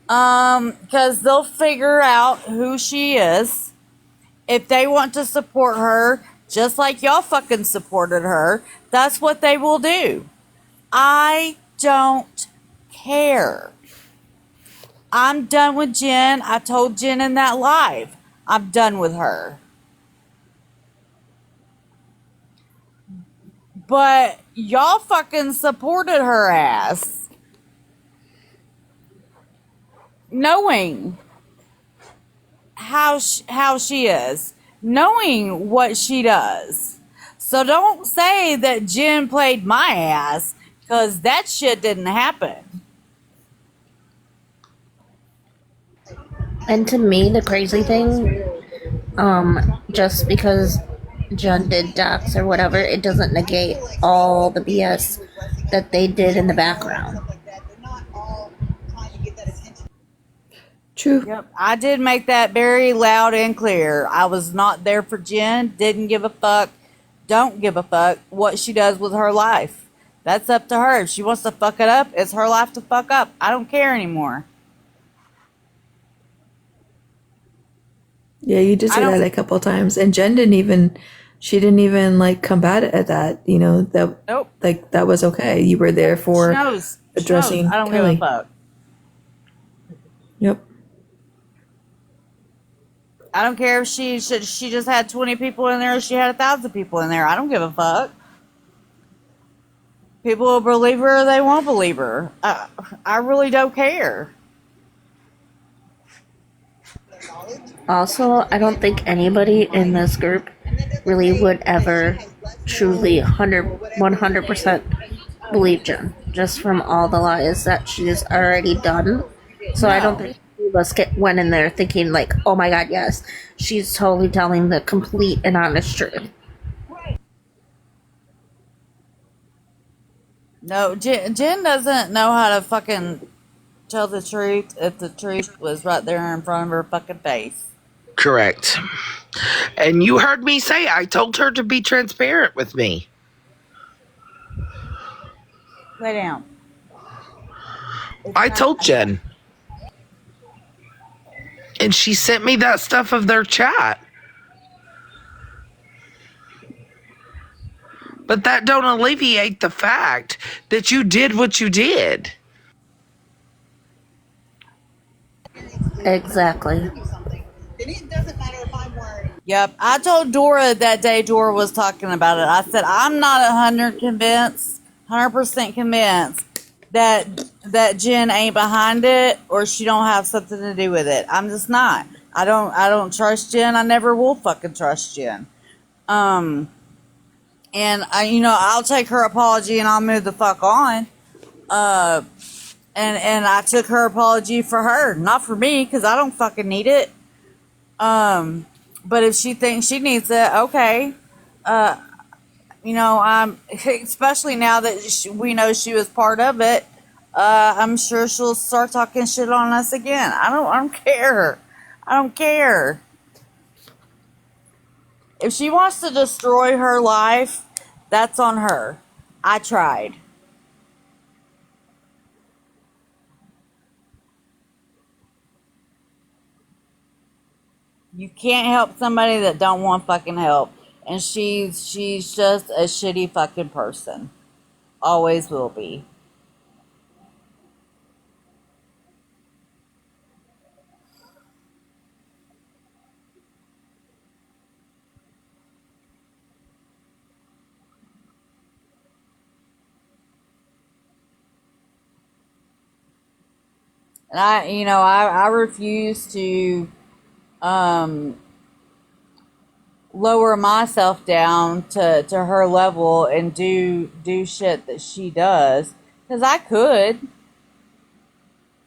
Because they'll figure out who she is. If they want to support her, just like y'all fucking supported her, that's what they will do. I don't care. I'm done with Jen. I told Jen in that live. I'm done with her. But y'all fucking supported her ass. Knowing how she is. Knowing what she does. So don't say that Jen played my ass, because that shit didn't happen. And to me, the crazy thing, just because Jen did docs or whatever, it doesn't negate all the BS that they did in the background. True. Yep, I did make that very loud and clear. I was not there for Jen, didn't give a fuck, don't give a fuck what she does with her life. That's up to her. If she wants to fuck it up, it's her life to fuck up. I don't care anymore. Yeah, you did I say don't. that a couple times, and Jen didn't even. She didn't even like combat at that. You know that Nope. like that was okay. You were there She for knows. She knows. addressing I don't Kelly. give a fuck. Yep. I don't care if she just had 20 people in there or she had 1,000 people in there. I don't give a fuck. People will believe her or they won't believe her. I really don't care. Also, I don't think anybody in this group really would ever truly 100% believe Jen, just from all the lies that she's already done. So I don't No. think any of us went in there thinking like, oh my god, yes, she's totally telling the complete and honest truth. No, Jen doesn't know how to fucking tell the truth if the truth was right there in front of her fucking face. Correct. And you heard me say I told her to be transparent with me. Lay down. It's I not- told Jen. And she sent me that stuff of their chat. But that don't alleviate the fact that you did what you did. Exactly. Yep, I told Dora that day Dora was talking about it. I said I'm not 100% convinced that Jen ain't behind it or she don't have something to do with it. I'm just not. I don't trust Jen. I never will fucking trust Jen. And I'll take her apology and I'll move the fuck on. And I took her apology for her, not for me, because I don't fucking need it. But if she thinks she needs it, okay. I'm especially now that we know she was part of it. I'm sure she'll start talking shit on us again. I don't care. I don't care. If she wants to destroy her life, that's on her. I tried. You can't help somebody that don't want fucking help. And she's just a shitty fucking person. Always will be. And I refuse to lower myself down to her level and do shit that she does, because I could.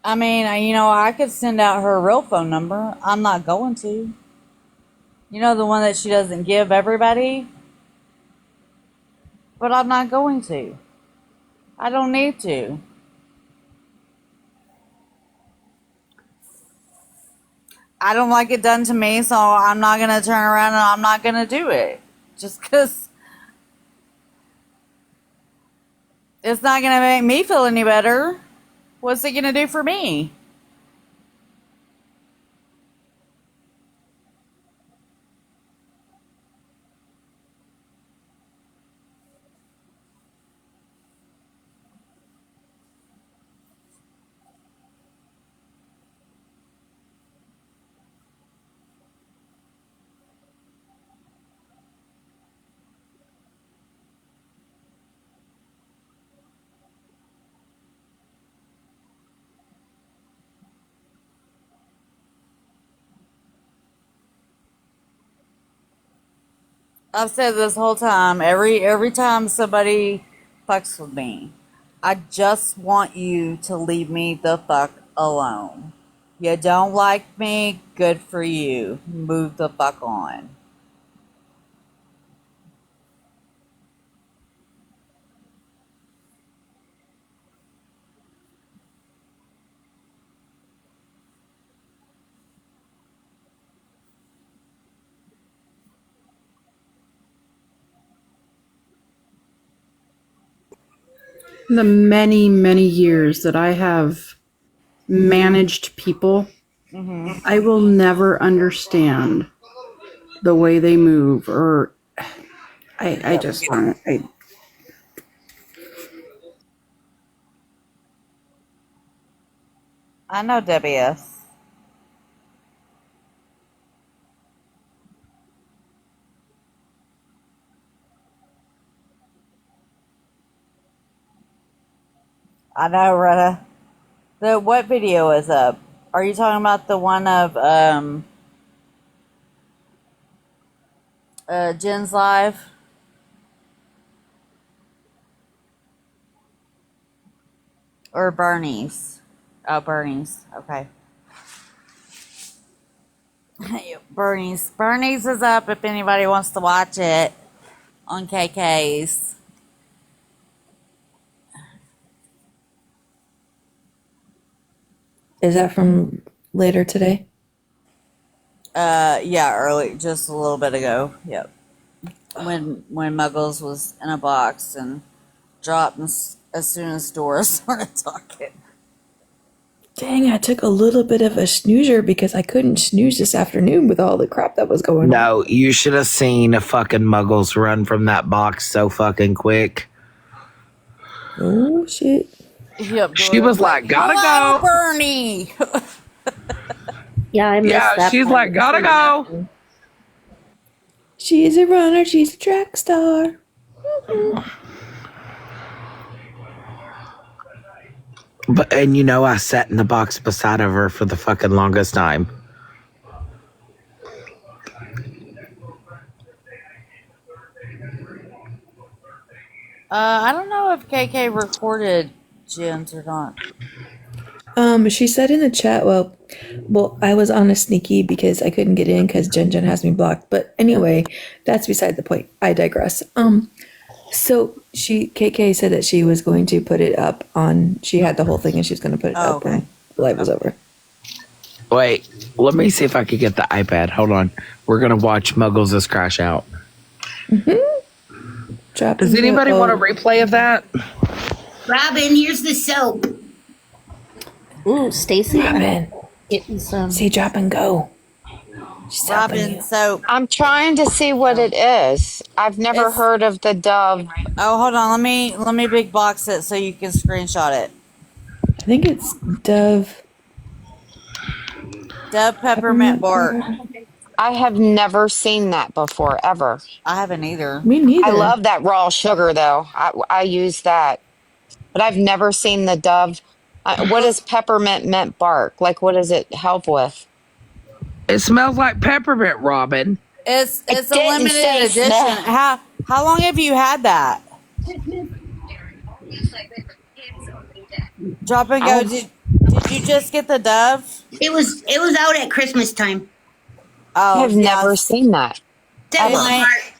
I mean, I could send out her real phone number. I'm not going to. The one that she doesn't give everybody. But I'm not going to. I don't need to. I don't like it done to me, so I'm not going to turn around and I'm not going to do it. Just because it's not going to make me feel any better. What's it going to do for me? I've said this whole time, every time somebody fucks with me, I just want you to leave me the fuck alone. You don't like me, good for you. Move the fuck on. the many, many years that I have managed people, I will never understand the way they move, or I just don't. I know Debbie S. I know, Retta. What video is up? Are you talking about the one of Jen's live? Or Bernie's? Oh, Bernie's. Okay. Bernie's. Bernie's is up if anybody wants to watch it on KK's. Is that from later today? Yeah, early, just a little bit ago. Yep. When Muggles was in a box and dropped as soon as Dora started talking. Dang, I took a little bit of a snoozer because I couldn't snooze this afternoon with all the crap that was going on. No, you should have seen a fucking Muggles run from that box so fucking quick. Oh, shit. Yep, She was like, gotta "Hello, go. Bernie." Yeah, I missed that. Yeah, she's part. like, gotta go. She's a runner. She's a track star. But and you know, I sat in the box beside of her for the fucking longest time. I don't know if KK recorded Jen's or not. She said in the chat, well, I was on a sneaky because I couldn't get in because Jen has me blocked. But anyway, that's beside the point. I digress. So KK said that she was going to put it up on, she had the whole thing and she was going to put it up when the live was over. Wait, let me see if I could get the iPad. Hold on. We're gonna watch Muggles' crash out. Does anybody want a replay of that? Robin, here's the soap. Ooh, Stacy. Robin. Getting some. Say drop and go. Robin soap. I'm trying to see what it is. I've never heard of the Dove. Oh, hold on. Let me big box it so you can screenshot it. I think it's Dove. Dove peppermint bark. I have never seen that before, ever. I haven't either. Me neither. I love that raw sugar, though. I use that. But I've never seen the Dove. What is peppermint mint bark? Like, what does it help with? It smells like peppermint, Robin. It's a didn't limited say edition. smell. How long have you had that? Drop and go. Did you just get the Dove? It was out at Christmas time. Oh, I've never seen that. Devil might- heart.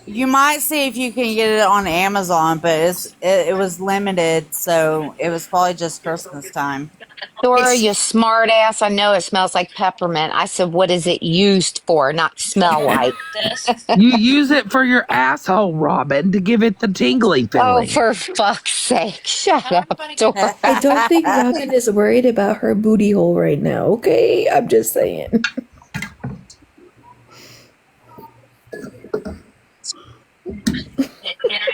You might see if you can get it on Amazon, but it was limited, so it was probably just Christmas time. Dora, you smart ass. I know it smells like peppermint. I said, what is it used for? Not smell like. You use it for your asshole, Robin, to give it the tingly Oh, feeling. for fuck's sake. Shut up, Dora. I don't think Robin is worried about her booty hole right now, okay? I'm just saying.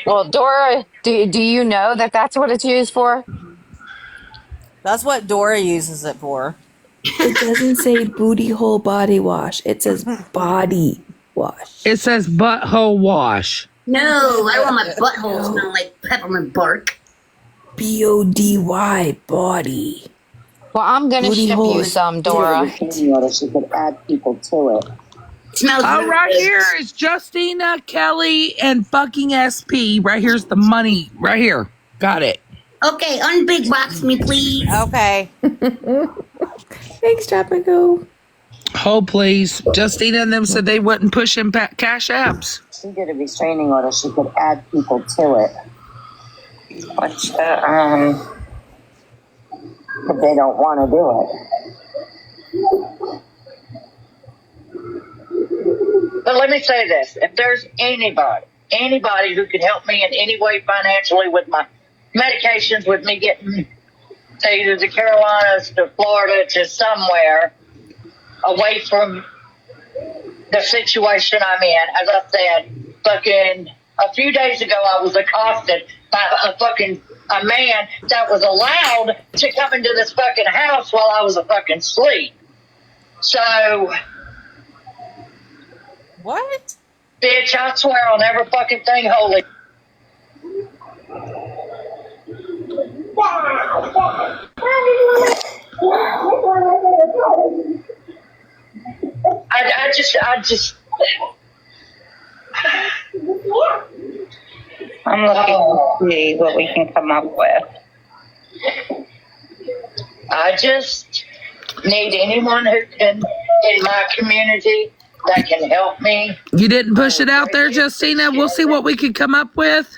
Well, Dora, do you know that that's what it's used for? That's what Dora uses it for. It doesn't say booty hole body wash. It says body wash. It says butthole wash. No, I want my butthole to smell like peppermint bark. BODY body. Well, I'm going to Booty ship hole you is some, Dora. She could add people to it. Smells Oh, really right good. here is Justina, Kelly, and fucking SP. Right here's the money. Right here. Got it. Okay, unbig box me, please. Okay. Thanks, Drop and Go. Hold, please. Justina and them said they wouldn't push in cash apps. She did a restraining order. She could add people to it. Which, if they don't want to do it. But let me say this. If there's anybody anybody who could help me in any way financially with my medications, with me getting to either the Carolinas, to Florida, to somewhere away from the situation I'm in. As I said, fucking a few days ago, I was accosted by a man that was allowed to come into this fucking house while I was asleep. So, What? bitch, I swear on every fucking thing holy. I just. I'm looking to see what we can come up with. I just need anyone who can, in my community, that can help me. You didn't push it out there, Justina. We'll see what we can come up with.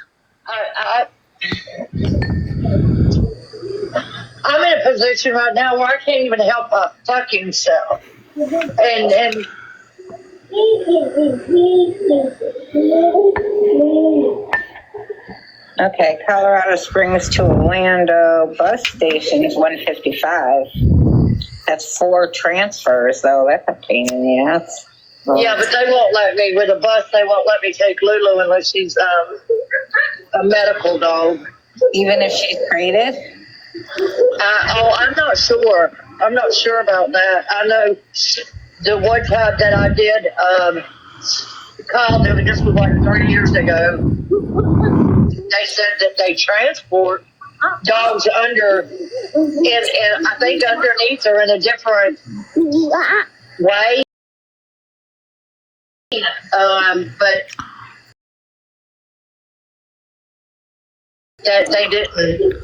I'm in a position right now where I can't even help my fucking self. And Okay, Colorado Springs to Orlando bus station is 155. That's 4 transfers, though. That's a pain in the ass. yeah, but they won't let me with a bus. They won't let me take Lulu unless she's a medical dog. Even if she's traded? I'm not sure. I'm not sure about that. I know the one time that I did called, this was like 3 years ago. They said that they transport dogs under, and I think underneath or in a different way. But that they didn't.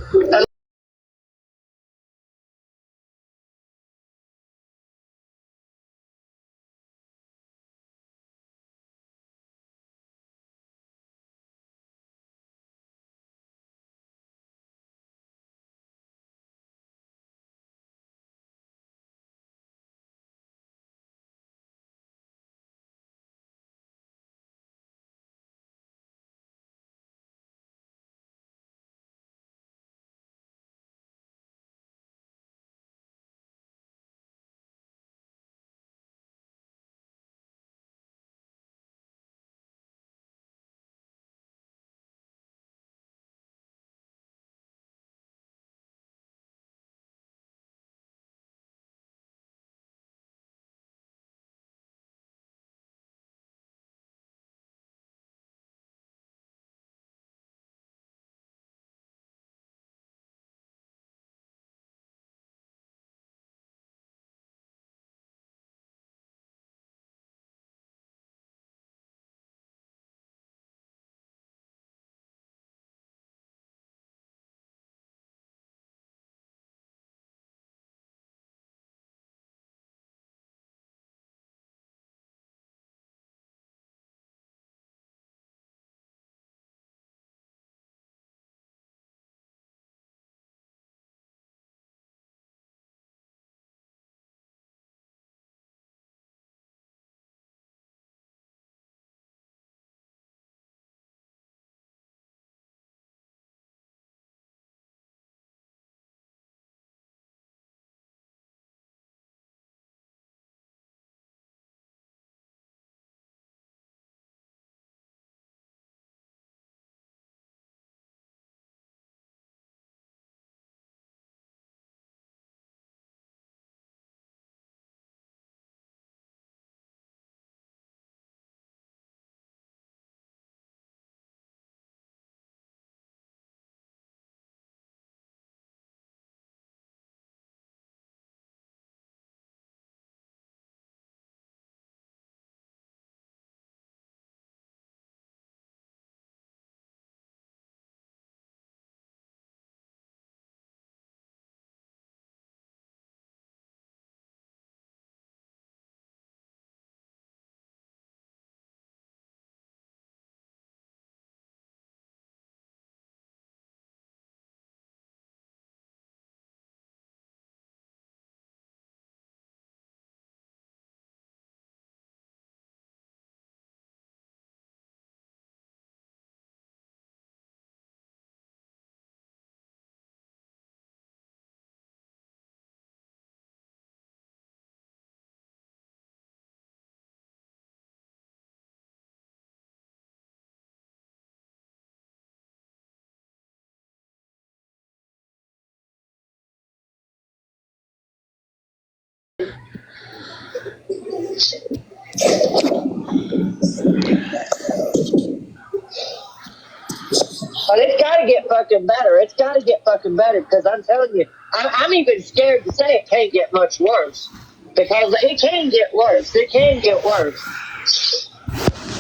fucking better. It's got to get fucking better because I'm telling you, I'm even scared to say it can't get much worse because it can get worse. It can get worse.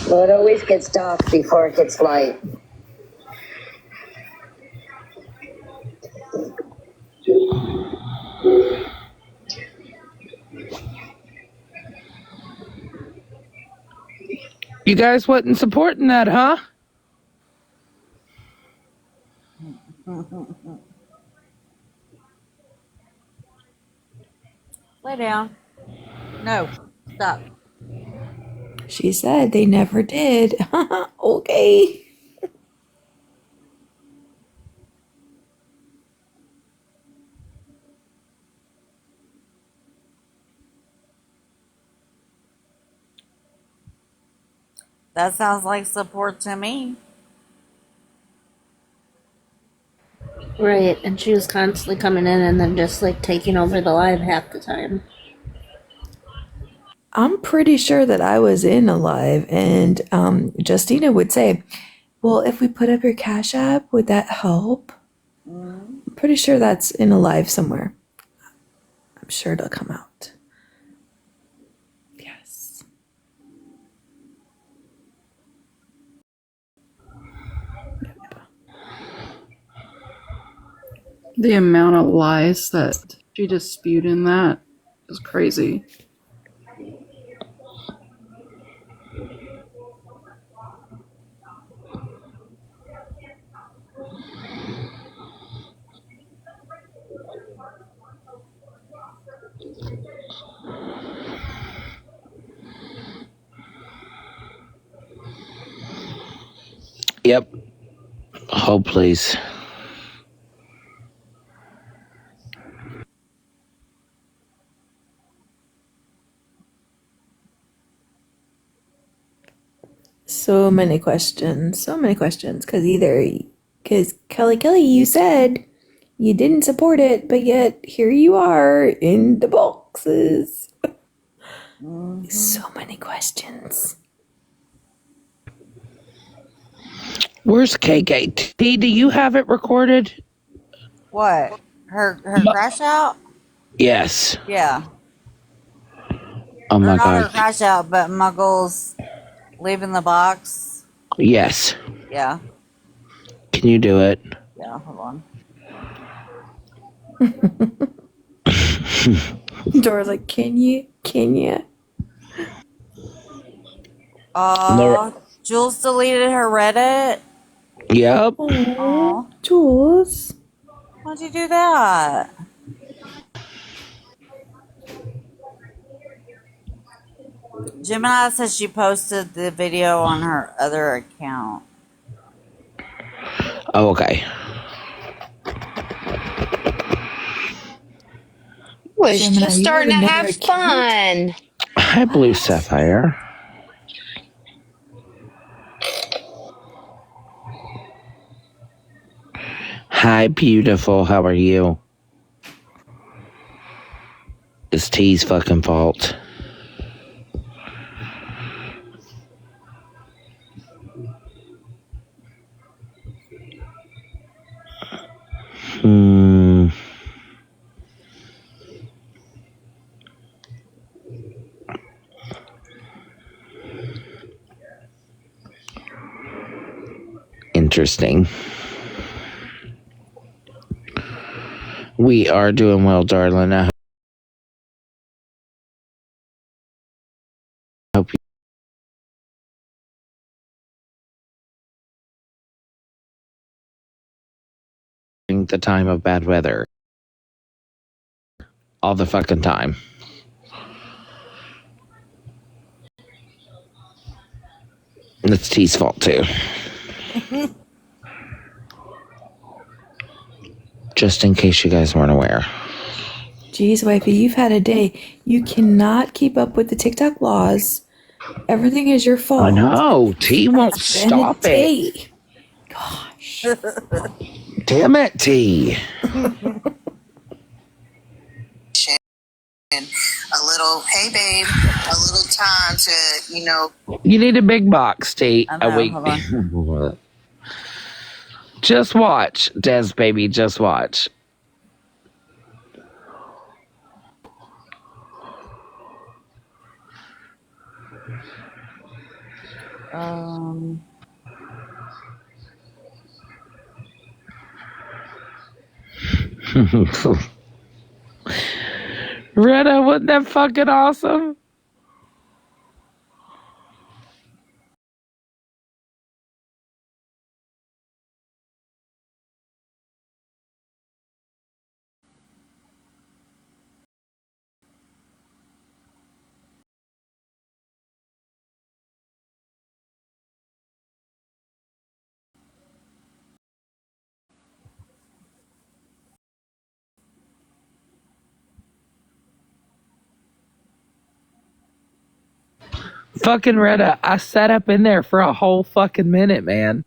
Well, it always gets dark before it gets light. You guys wasn't supporting that, huh? Lay down. No, stop. She said they never did. Okay. That sounds like support to me. Right, and she was constantly coming in and then just like taking over the live half the time. I'm pretty sure that I was in a live, and Justina would say, well, if we put up your Cash App, would that help? I'm pretty sure that's in a live somewhere. I'm sure it'll come out. Yes. The amount of lies that she just spewed in that is crazy. Yep. Hold, please. So many questions, because Kelly, you said you didn't support it, but yet here you are in the boxes. So many questions. Where's KKT? Do you have it recorded? What? Her crash out? Yes. Yeah. Oh my Or not her God. crash out, but Muggles leaving the box. Yes. Yeah. Can you do it? Yeah, hold on. Dora's like, can you? Jules deleted her Reddit. Yep. Aw, Jules. Why'd you do that? Gemini says she posted the video on her other account. Oh, okay. Was Gemini, just you starting to have have another account? fun. Hi, Blue Sapphire. Hi, beautiful. How are you? It's T's fucking fault. Interesting. We are doing well, darling. I hope you the time of bad weather. All the fucking time. It's T's fault too. Just in case you guys weren't aware. Jeez, wifey, you've had a day. You cannot keep up with the TikTok laws. Everything is your fault. I know. T won't stop it. T. Gosh. Damn it, T. A little, hey babe, a little time to, You need a big box, T. I know, hold on. Just watch, Des baby. Just watch. Um, Retta, wasn't that fucking awesome? Fucking Retta, I sat up in there for a whole fucking minute, man.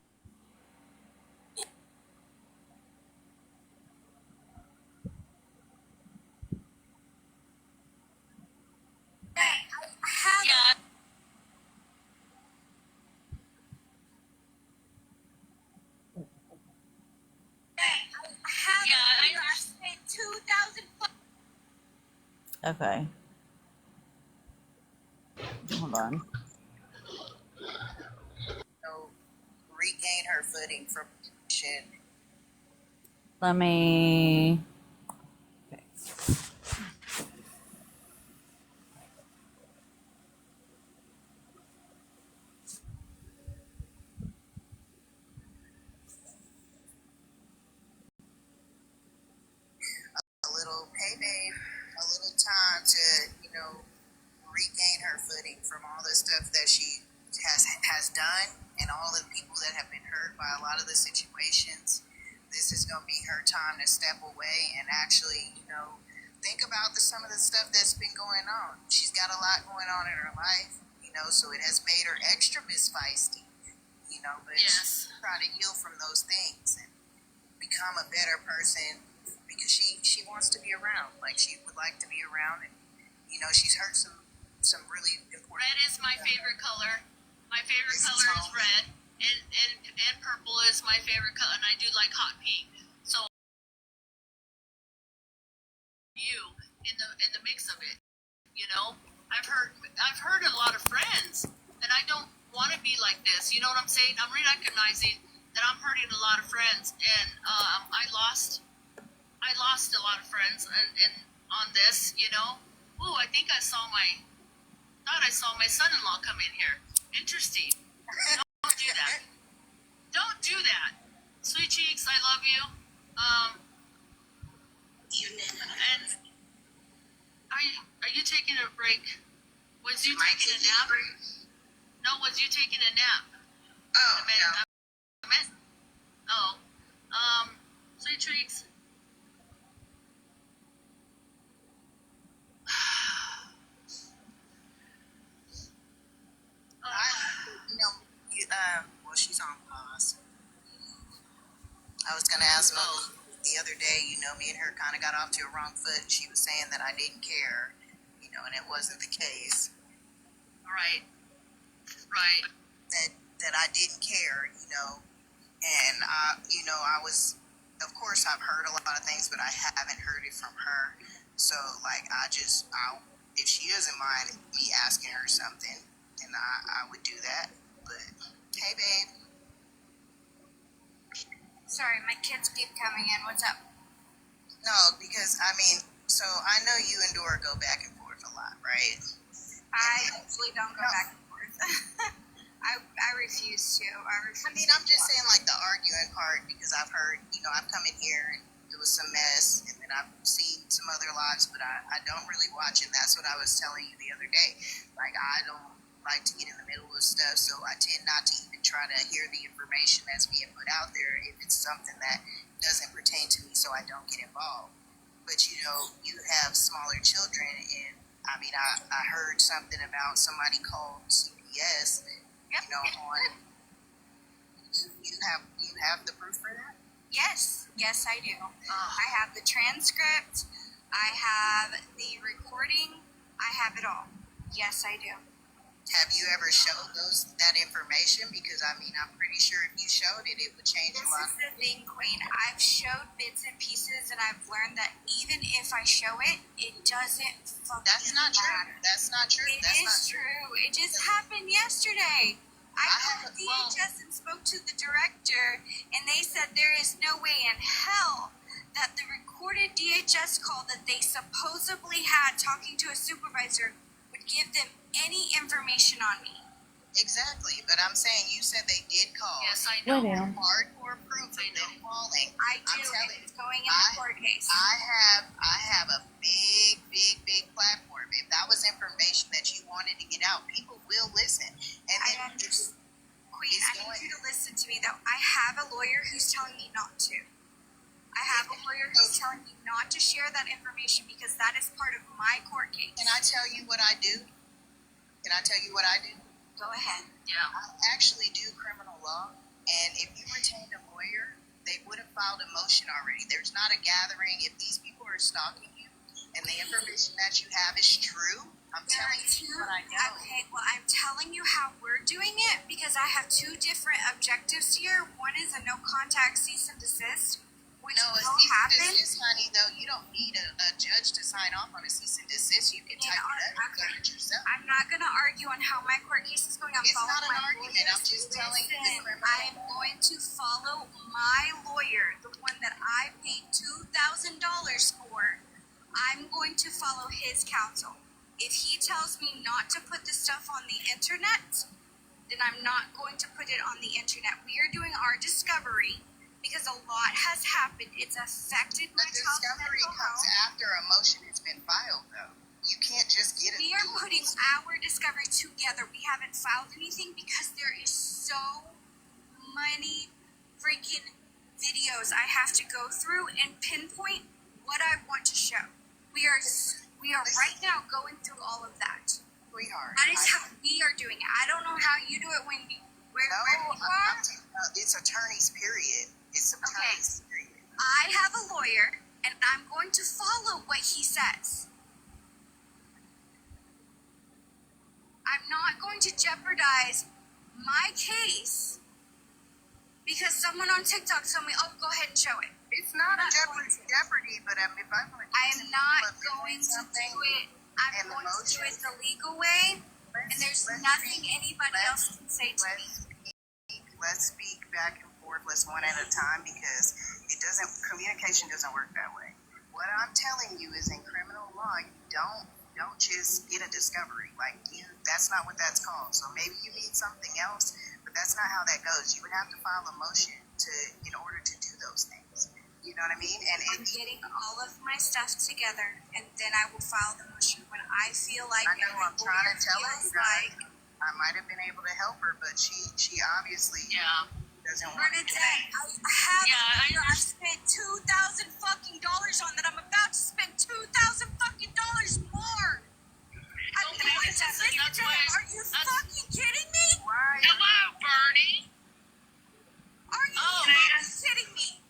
okay. Hold on. So regain her footing from shit. Let me. A little, hey babe, a little time to, you know, regain her footing from all the stuff that she has done and all the people that have been hurt by a lot of the situations. This is going to be her time to step away and actually, you know, think about some of the stuff that's been going on. She's got a lot going on in her life, you know, so it has made her extra Miss Feisty, you know, but she's trying to heal from those things and become a better person because she wants to be around. Like, she would like to be around, and, you know, she's heard some really important. Red is my favorite color. My favorite color is red, and purple is my favorite color, and I do like hot pink. So you in the mix of it, you know, I've heard a lot of friends, and I don't want to be like this. You know what I'm saying? I'm recognizing that I'm hurting a lot of friends, and I lost a lot of friends, and on this, you know. Ooh, I think I saw my son-in-law come in here. Interesting. Don't do that. Don't do that. Sweet cheeks, I love you. And are you taking a break? Was you taking a nap? No, was you taking a nap? Oh, Oh, sweet cheeks. Well, she's on pause. I was going to ask Mo the other day, you know, me and her kind of got off to a wrong foot. She was saying that I didn't care, you know, and it wasn't the case. Right. That I didn't care, you know, and, you know, of course I've heard a lot of things, but I haven't heard it from her. So, like, if she doesn't mind me asking her something, then I would do that. But, hey, babe. Sorry, my kids keep coming in. What's up? No, because, I mean, so I know you and Dora go back and forth a lot, right? I actually don't go back and forth. I refuse to. I mean, I'm just saying, like, the arguing part, because I've heard, you know, I've come in here and it was some mess, and then I've seen some other lives, but I don't really watch, and that's what I was telling you the other day. Like, I don't like to get in the middle of stuff, so I tend not to even try to hear the information that's being put out there if it's something that doesn't pertain to me, so I don't get involved. But, you know, you have smaller children, and, I mean, I heard something about somebody called CPS, you know, on... You have the proof for that? Yes, I do. I have the transcript. I have the recording. I have it all. Yes, I do. Have you ever showed that information? Because I mean, I'm pretty sure if you showed it, it would change a lot. This is the thing, Queen. I've showed bits and pieces, and I've learned that even if I show it, it doesn't fucking That's not true. matter. That's not true. It That's is not true. It just happened yesterday. I called DHS and spoke to the director, and they said there is no way in hell that the recorded DHS call that they supposedly had talking to a supervisor would give them any information on me. Exactly, but I'm saying you said they did call. Yes, I know. Hardcore proof of them calling. I do. I'm telling It's going in the court case. I have a big platform. If that was information that you wanted to get out, people will listen. And I understand. Queen, I need you to listen to me though. I have a lawyer who's telling me not to. I have a lawyer who's telling me not to share that information because that is part of my court case. Can I tell you what I do? Can I tell you what I do? Go ahead. Yeah. I actually do criminal law, and if you retained a lawyer, they would have filed a motion already. There's not a gathering. If these people are stalking you and the information that you have is true, I'm telling you what I know. Okay, well, I'm telling you how we're doing it because I have two different objectives here. One is a no contact cease and desist, which No, a will cease and happen. desist, honey, though, you don't need a judge to sign off on a cease and desist. You can type it up and go it yourself. I'm not going to argue on how my court case is going. I'm It's following not an my argument. I'm lawyers. just telling you the Listen, criminal I am going to follow my lawyer, the one that I paid $2,000 for. I'm going to follow his counsel. If he tells me not to put this stuff on the internet, then I'm not going to put it on the internet. We are doing our discovery because a lot has happened. It's affected my The child's discovery mental comes health. after a motion has been filed, though. You can't just get it. We are putting our discovery together. We haven't filed anything because there is so many freaking videos I have to go through and pinpoint what I want to show. We are right now going through all of that. Sweetheart. That is how we are doing it. I don't know how you do it when where you are. It's attorneys, period. It's attorneys, period. I have a lawyer, and I'm going to follow what he says. I'm not going to jeopardize my case because someone on TikTok told me, "Oh, go ahead and show it." It's not a jeopardy, but if I'm going to I am not going to do it. I'm going to do it the legal way, and there's nothing anybody else can say to me. Let's speak back and forth. Let's one at a time because communication doesn't work that way. What I'm telling you is in criminal law, you don't just get a discovery. That's not what that's called. So maybe you need something else, but that's not how that goes. You would have to file a motion in order to do those things. You know what I mean? And I'm getting all of my stuff together, and then I will file the motion when I feel like. I know I'm trying to tell her I might have been able to help her, but she obviously doesn't want to. Bernadette, I've spent $2,000 fucking dollars on that. I'm about to spend $2,000 fucking dollars more. I'm going to listen to him. Are you fucking kidding me? Hello, Bernie. Are you fucking kidding me?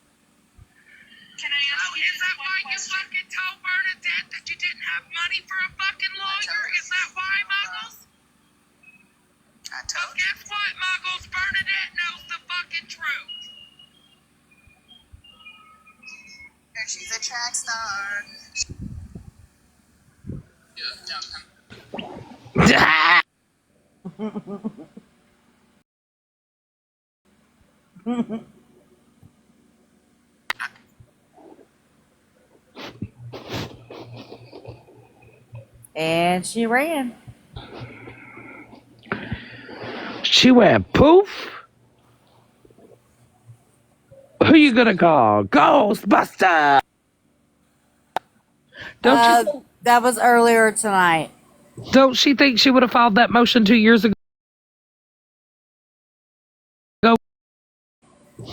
Can I ask you is that why you fucking told Bernadette that you didn't have money for a fucking lawyer? Is that why, Muggles? I told you. Guess what, Muggles? Bernadette knows the fucking truth. She's a track star. And she ran. She went poof. Who you gonna call? Ghostbuster. That was earlier tonight. Don't she think she would have filed that motion 2 years ago?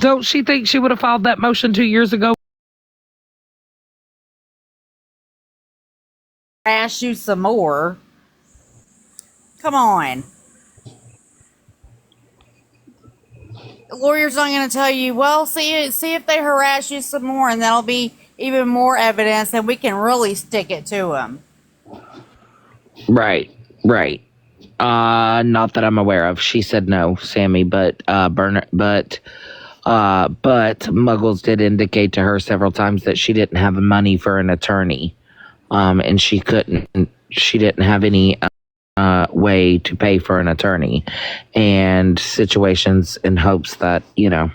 Don't she think she would have filed that motion 2 years ago? Harass you some more. Come on. The lawyer's not going to tell you, well, see if they harass you some more, and that'll be even more evidence, and we can really stick it to them. Right. Not that I'm aware of. She said no, Sammy, but Muggles did indicate to her several times that she didn't have money for an attorney, and she didn't have any way to pay for an attorney, and situations in hopes that Yeah,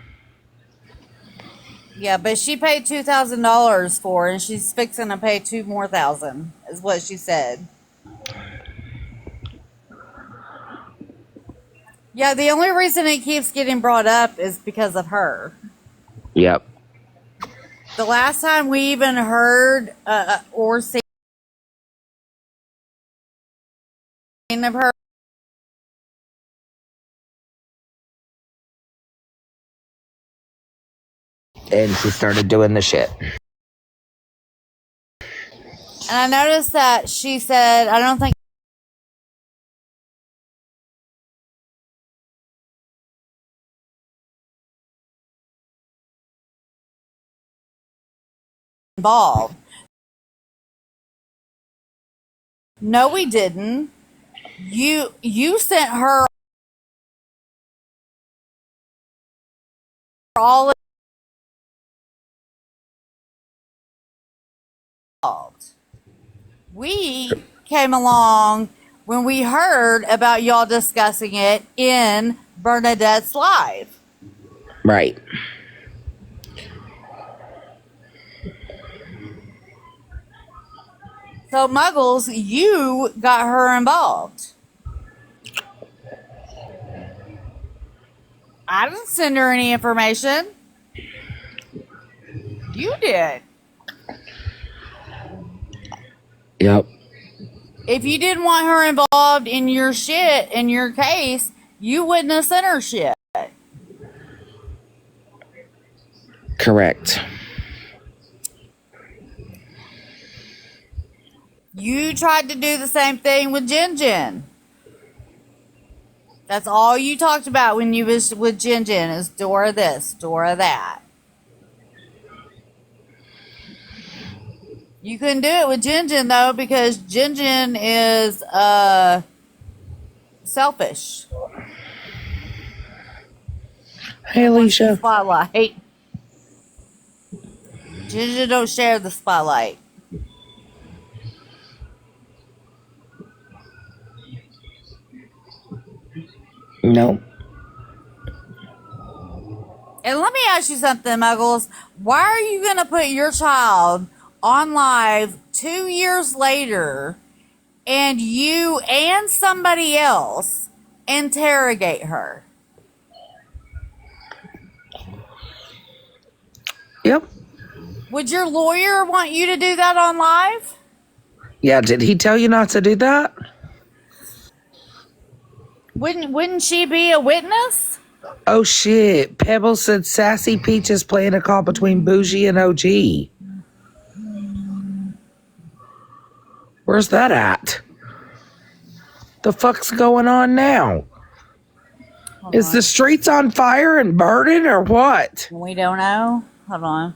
but she paid $2,000 for it, and she's fixing to pay $2,000 more, is what she said. Yeah, the only reason it keeps getting brought up is because of her. Yep. The last time we even heard or seen of her, And she started doing the shit. and I noticed that she said, I don't think involved. No, we didn't. You sent her all involved. We came along when we heard about y'all discussing it in Bernadette's live. Right. So, Muggles, you got her involved. I didn't send her any information. You did. Yep. If you didn't want her involved in your shit, in your case, you wouldn't have sent her shit. Correct. You tried to do the same thing with Jin Jin. That's all you talked about when you was with Jin Jin is Dora this, Dora that. You couldn't do it with Jin Jin though because Jin Jin is selfish. Hey, Alicia. Spotlight. Jin Jin don't share the spotlight. No. And let me ask you something, Muggles. Why are you going to put your child on live 2 years later and you and somebody else interrogate her? Yep. Would your lawyer want you to do that on live? Yeah, did he tell you not to do that? Wouldn't she be a witness? Oh shit. Pebbles said Sassy Peach is playing a call between Bougie and OG. Where's that at? The fuck's going on now? Is the streets on fire and burning or what? We don't know. Hold on.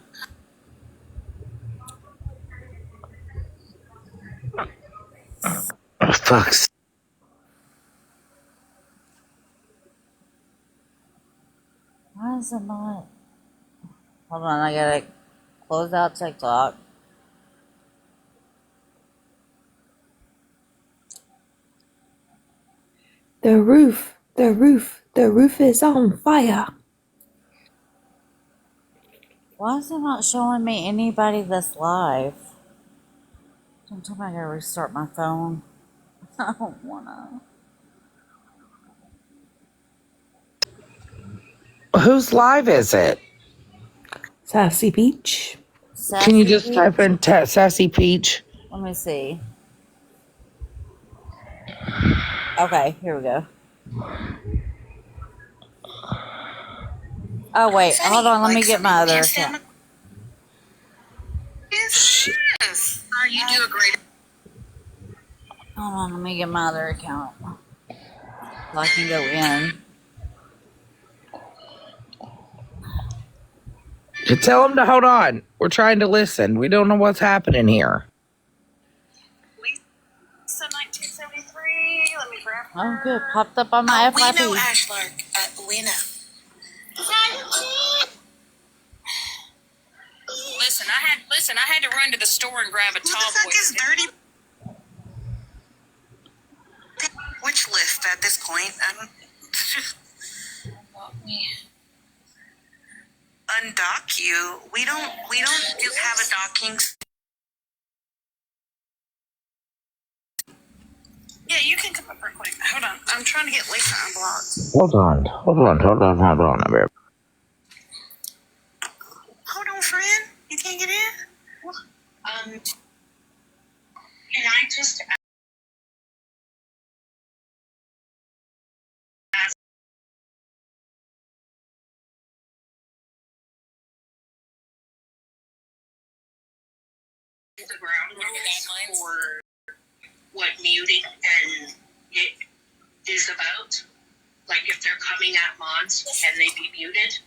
Oh, fuck's. Why is it not? Hold on, I gotta close out TikTok. The roof is on fire. Why is it not showing me anybody that's live? Don't tell me I gotta restart my phone. I don't wanna. Whose live is it? Sassy Peach. Can you just type in Sassy Peach? Let me see. Okay, here we go. Oh wait, hold on. Let me get my other account. Yes. Oh, you do a great. Hold on, let me get my other account. So I can go in. You tell him to hold on. We're trying to listen. We don't know what's happening here. Lisa 1973. Let me grab Oh, good. Popped up on my We know FYP. Ashlark. We know. Listen, I had to run to the store and grab a tall boy. Who the fuck is Dirty? Which list at this point? Undock you. We don't have a docking. Yeah, you can come up real quick. Hold on. I'm trying to get Lisa unblocked. Hold on. Babe. Hold on, friend. You can't get in? Can I just ask the ground rules for what muting and it is about? Like if they're coming at mods, can they be muted?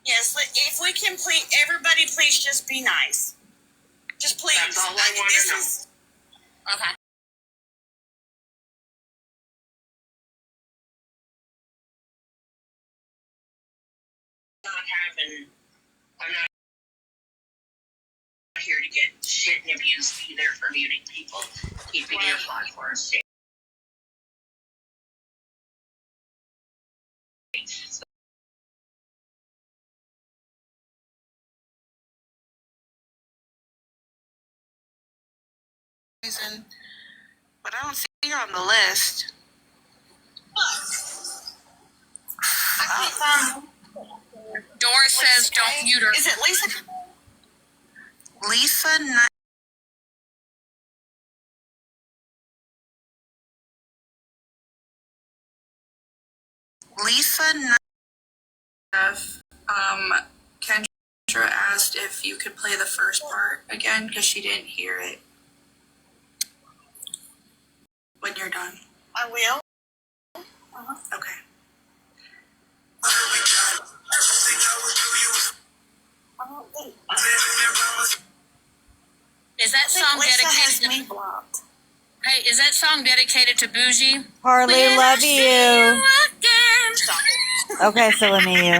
Yes, if we can please, everybody please just be nice. Just please. That's all I want to know. Okay. I'm not here to get shit and abused either for muting people. Keeping your platform safe. But I don't see her on the list. Doris says don't mute her. Is it Lisa? Kendra asked if you could play the first part again because she didn't hear it. When you're done. I will. Okay. Is that song dedicated to me? Hey, is that song dedicated to Bougie? Harley, love you. Okay, so let me you.